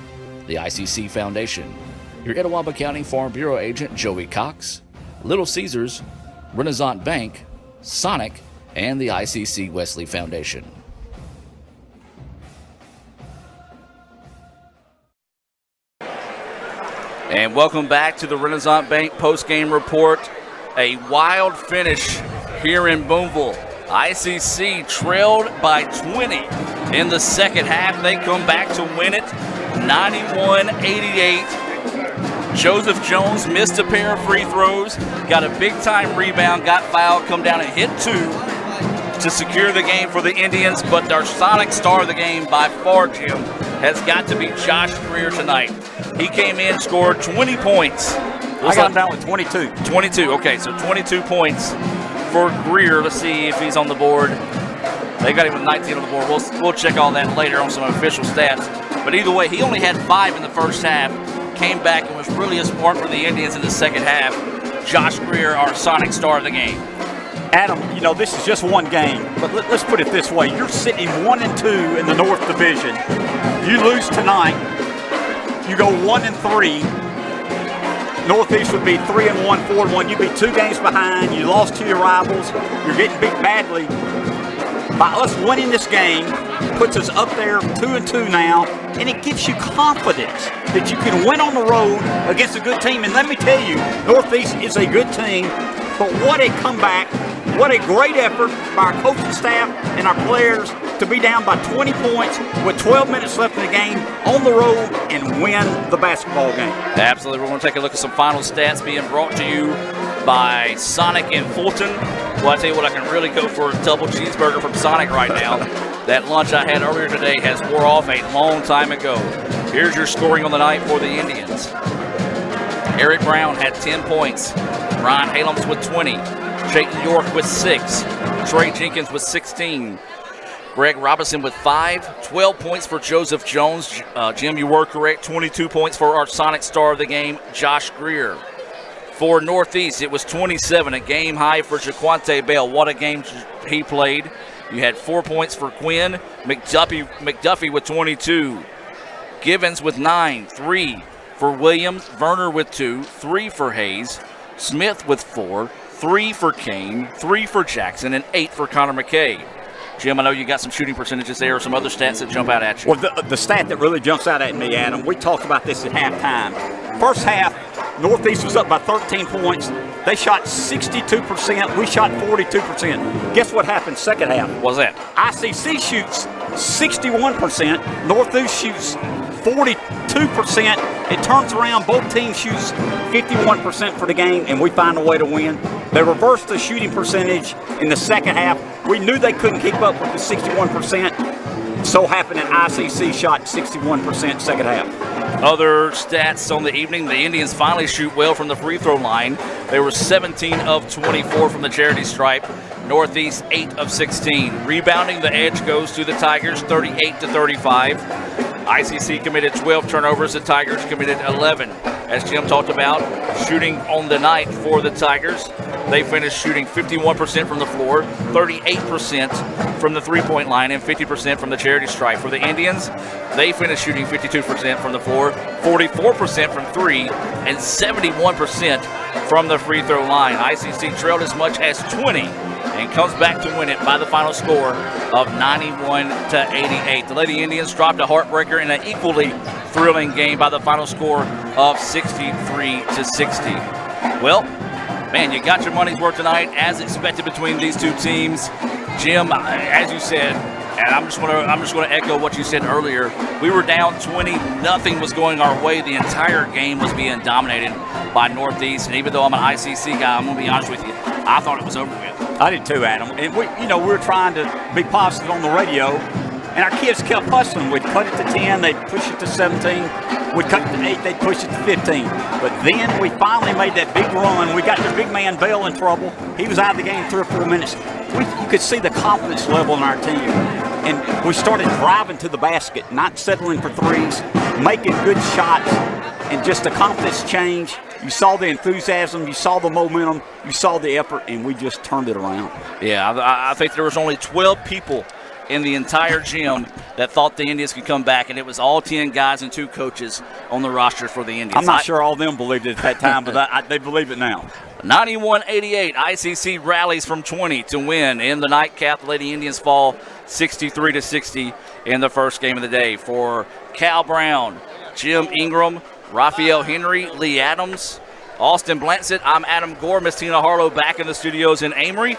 the ICC Foundation, your Etowah County Farm Bureau agent Joey Cox, Little Caesars, Renaissance Bank, Sonic, and the ICC Wesley Foundation. And welcome back to the Renaissance Bank postgame report. A wild finish here in Boonville. ICC trailed by 20 in the second half. They come back to win it 91-88. Joseph Jones missed a pair of free throws, got a big-time rebound, got fouled, come down and hit 2 to secure the game for the Indians. But our Sonic star of the game by far, Jim, has got to be Josh Greer tonight. He came in, scored 20 points. I got him down with 22. 22, okay, so 22 points for Greer. Let's see if he's on the board. They got him with 19 on the board. We'll check all that later on some official stats. But either way, he only had 5 in the first half. came back and was really a spark for the Indians in the second half. Josh Greer, our Sonic star of the game. Adam, you know, this is just one game, but let's put it this way. You're sitting 1-2 in the North Division. You lose tonight, you go 1-3. Northeast would be 3-1, 4-1. You'd be 2 games behind. You lost to your rivals. You're getting beat badly. By us winning this game, puts us up there 2-2 now, and it gives you confidence that you can win on the road against a good team. And let me tell you, Northeast is a good team, but what a comeback, what a great effort by our coaching staff and our players to be down by 20 points with 12 minutes left in the game on the road and win the basketball game. Absolutely. We're going to take a look at some final stats being brought to you by Sonic in Fulton. Well, I tell you what, I can really go for a double cheeseburger from Sonic right now. That lunch I had earlier today has wore off a long time ago. Here's your scoring on the night for the Indians. Eric Brown had 10 points. Ryan Halams with 20. Jayton York with 6. Trey Jenkins with 16. Greg Robinson with 5. 12 points for Joseph Jones. Jim, you were correct. 22 points for our Sonic star of the game, Josh Greer. For Northeast, it was 27, a game high for Jaquante Bell. What a game he played. You had 4 points for Quinn. McDuffie with 22. Givens with 9. 3 for Williams. Verner with 2. 3 for Hayes. Smith with 4. 3 for Kane. 3 for Jackson. And 8 for Connor McKay. Jim, I know you got some shooting percentages there or some other stats that jump out at you. Well, the stat that really jumps out at me, Adam, we talked about this at halftime. First half, Northeast was up by 13 points. They shot 62%. We shot 42%. Guess what happened second half? What's that? ICC shoots 61%. Northeast shoots 42%. It turns around. Both teams shoots 51% for the game, and we find a way to win. They reversed the shooting percentage in the second half. We knew they couldn't keep up with the 61%. So happened that ICC shot 61% second half. Other stats on the evening, the Indians finally shoot well from the free throw line. They were 17 of 24 from the charity stripe. Northeast 8 of 16. Rebounding, the edge goes to the Tigers, 38-35. ICC committed 12 turnovers. The Tigers committed 11. As Jim talked about, shooting on the night for the Tigers, they finished shooting 51% from the floor, 38% from the three-point line, and 50% from the charity stripe. For the Indians, they finished shooting 52% from the floor, 44% from three, and 71% from the free throw line. ICC trailed as much as 20 and comes back to win it by the final score of 91-88. The Lady Indians dropped a heartbreaker in an equally thrilling game by the final score of 63-60. Well, man, you got your money's worth tonight, as expected between these two teams. Jim, as you said, and I'm just going to echo what you said earlier. We were down 20. Nothing was going our way. The entire game was being dominated by Northeast. And even though I'm an ICC guy, I'm going to be honest with you, I thought it was over with. I did too, Adam. And we were trying to be positive on the radio, and our kids kept hustling. We'd cut it to 10, they'd push it to 17. We'd cut it to 8, they'd push it to 15. But then we finally made that big run. We got the big man Bell in trouble. He was out of the game 3 or 4 minutes. You could see the confidence level in our team. And we started driving to the basket, not settling for threes, making good shots, and just the confidence change. You saw the enthusiasm, you saw the momentum, you saw the effort, and we just turned it around. Yeah, I think there was only 12 people in the entire gym that thought the Indians could come back, and it was all 10 guys and 2 coaches on the roster for the Indians. I'm not sure all of them believed it at that time, but they believe it now. 91-88, ICC rallies from 20 to win. In the nightcap, the Lady Indians fall 63-60 in the first game of the day. For Cal Brown, Jim Ingram, Raphael Henry, Lee Adams, Austin Blansett, I'm Adam Gore. Miss Tina Harlow back in the studios in Amory.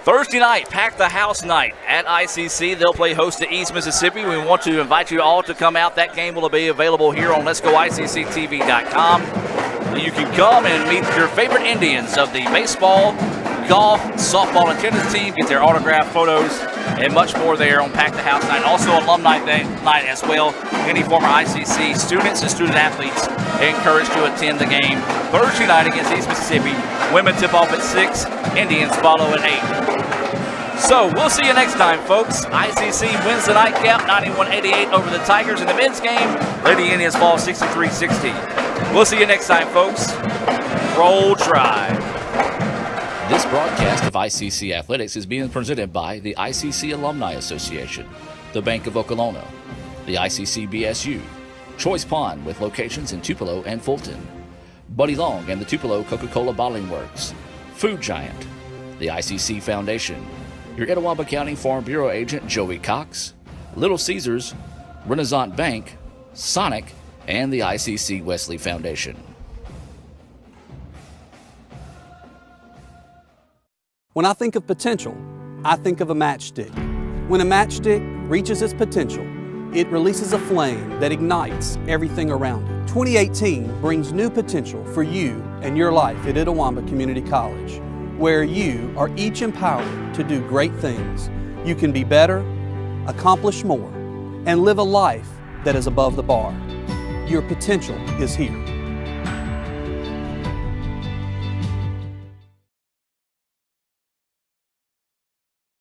Thursday night, Pack the House night at ICC. They'll play host to East Mississippi. We want to invite you all to come out. That game will be available here on Let'sGoICCTV.com. You can come and meet your favorite Indians of the baseball, golf, softball, and tennis team. Get their autographed photos and much more there on Pack the House night. Also alumni night as well. Any former ICC students and student athletes encouraged to attend the game Thursday night against East Mississippi. Women tip off at 6. Indians follow at 8. So we'll see you next time, folks. ICC wins the nightcap 91-88 over the Tigers in the men's game. Lady Indians fall 63-60. We'll see you next time, folks. Roll Tribe. This broadcast of ICC Athletics is being presented by the ICC Alumni Association, the Bank of Okolona, the ICC BSU, Choice Pond with locations in Tupelo and Fulton, Buddy Long and the Tupelo Coca-Cola Bottling Works, Food Giant, the ICC Foundation, your Etowah County Farm Bureau agent Joey Cox, Little Caesars, Renaissance Bank, Sonic, and the ICC Wesley Foundation. When I think of potential, I think of a matchstick. When a matchstick reaches its potential, it releases a flame that ignites everything around it. 2018 brings new potential for you and your life at Itawamba Community College, where you are each empowered to do great things. You can be better, accomplish more, and live a life that is above the bar. Your potential is here.